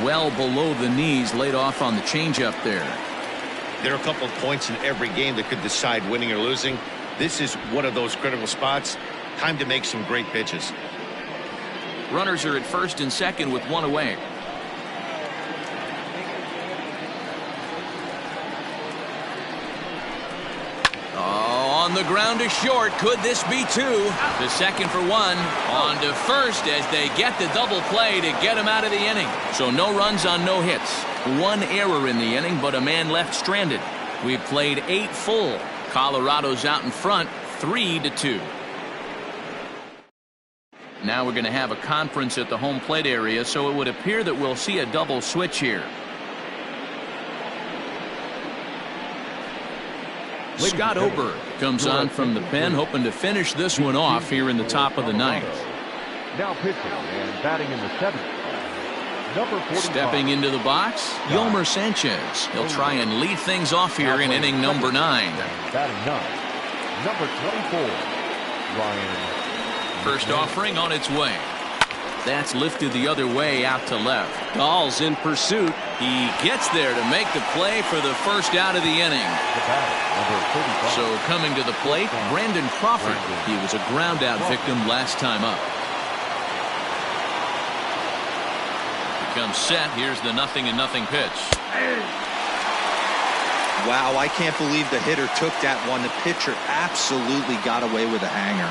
Well below the knees, laid off on the changeup there. There are a couple of points in every game that could decide winning or losing. This is one of those critical spots. Time to make some great pitches. Runners are at first and second with 1 away. Oh, on the ground to short. Could this be 2? To second for 1. On to first as they get the double play to get him out of the inning. So no runs on no hits. 1 error in the inning, but a man left stranded. We've played 8 full. Colorado's out in front, 3-2. Now we're going to have a conference at the home plate area, so it would appear that we'll see a double switch here. Scott Oberg comes on from the pen, hoping to finish this one off here in the top of the 9th. Now pitching and batting in the 7th. Number 45. Stepping into the box, Yolmer Sanchez. He'll try and lead things off here in inning number 9. Batting 9. Number 24. Ryan. First offering on its way. That's lifted the other way out to left. Dahl's in pursuit. He gets there to make the play for the first out of the inning. So coming to the plate, Brandon Crawford. He was a ground out victim last time up. Becomes set. Here's the 0-0 pitch. Wow, I can't believe the hitter took that one. The pitcher absolutely got away with a hanger.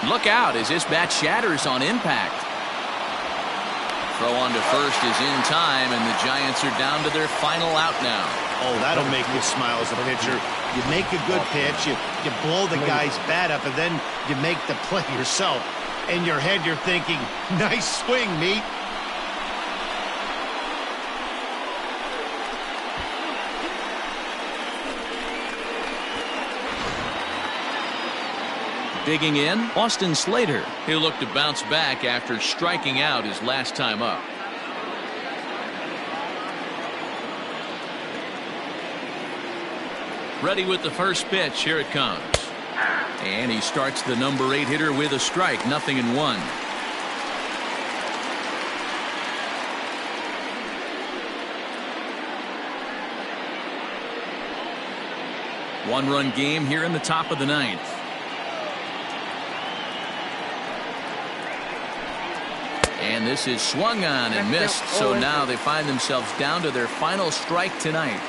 Look out as this bat shatters on impact. Throw on to first is in time, and the Giants are down to their final out now. Oh, that'll make you smile as a pitcher. You make a good pitch, you blow the guy's bat up, and then you make the play yourself. In your head, you're thinking, nice swing, meat. Digging in, Austin Slater. He'll look to bounce back after striking out his last time up. Ready with the first pitch. Here it comes. And he starts the number 8 hitter with a strike. 0-1. One-run game here in the top of the 9th. And this is swung on and missed. So now they find themselves down to their final strike tonight.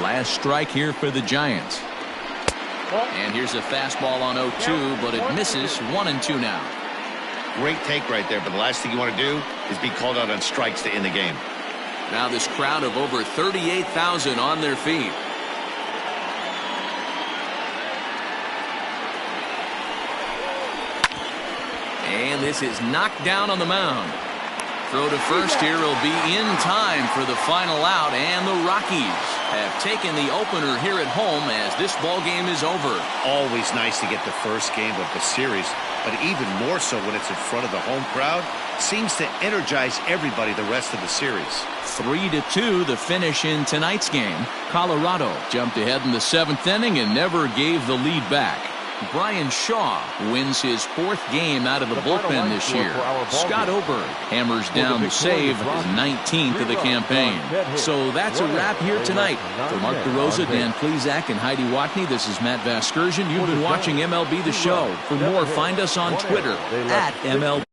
Last strike here for the Giants. And here's a fastball on 0-2, but it misses. 1-2 now. Great take right there, but the last thing you want to do is be called out on strikes to end the game. Now this crowd of over 38,000 on their feet. And this is knocked down on the mound. Throw to first here will be in time for the final out, and the Rockies have taken the opener here at home as this ball game is over. Always nice to get the first game of the series, but even more so when it's in front of the home crowd. Seems to energize everybody the rest of the series. 3-2 the finish in tonight's game. Colorado jumped ahead in the 7th inning and never gave the lead back. Brian Shaw wins his 4th game out of the bullpen this year. Scott Oberg hammers down the save, his 19th of the campaign. So that's a wrap here tonight. For Mark DeRosa, Dan Plesac, and Heidi Watney, this is Matt Vasgersian. You've been watching MLB The Show. For more, find us on Twitter @MLB.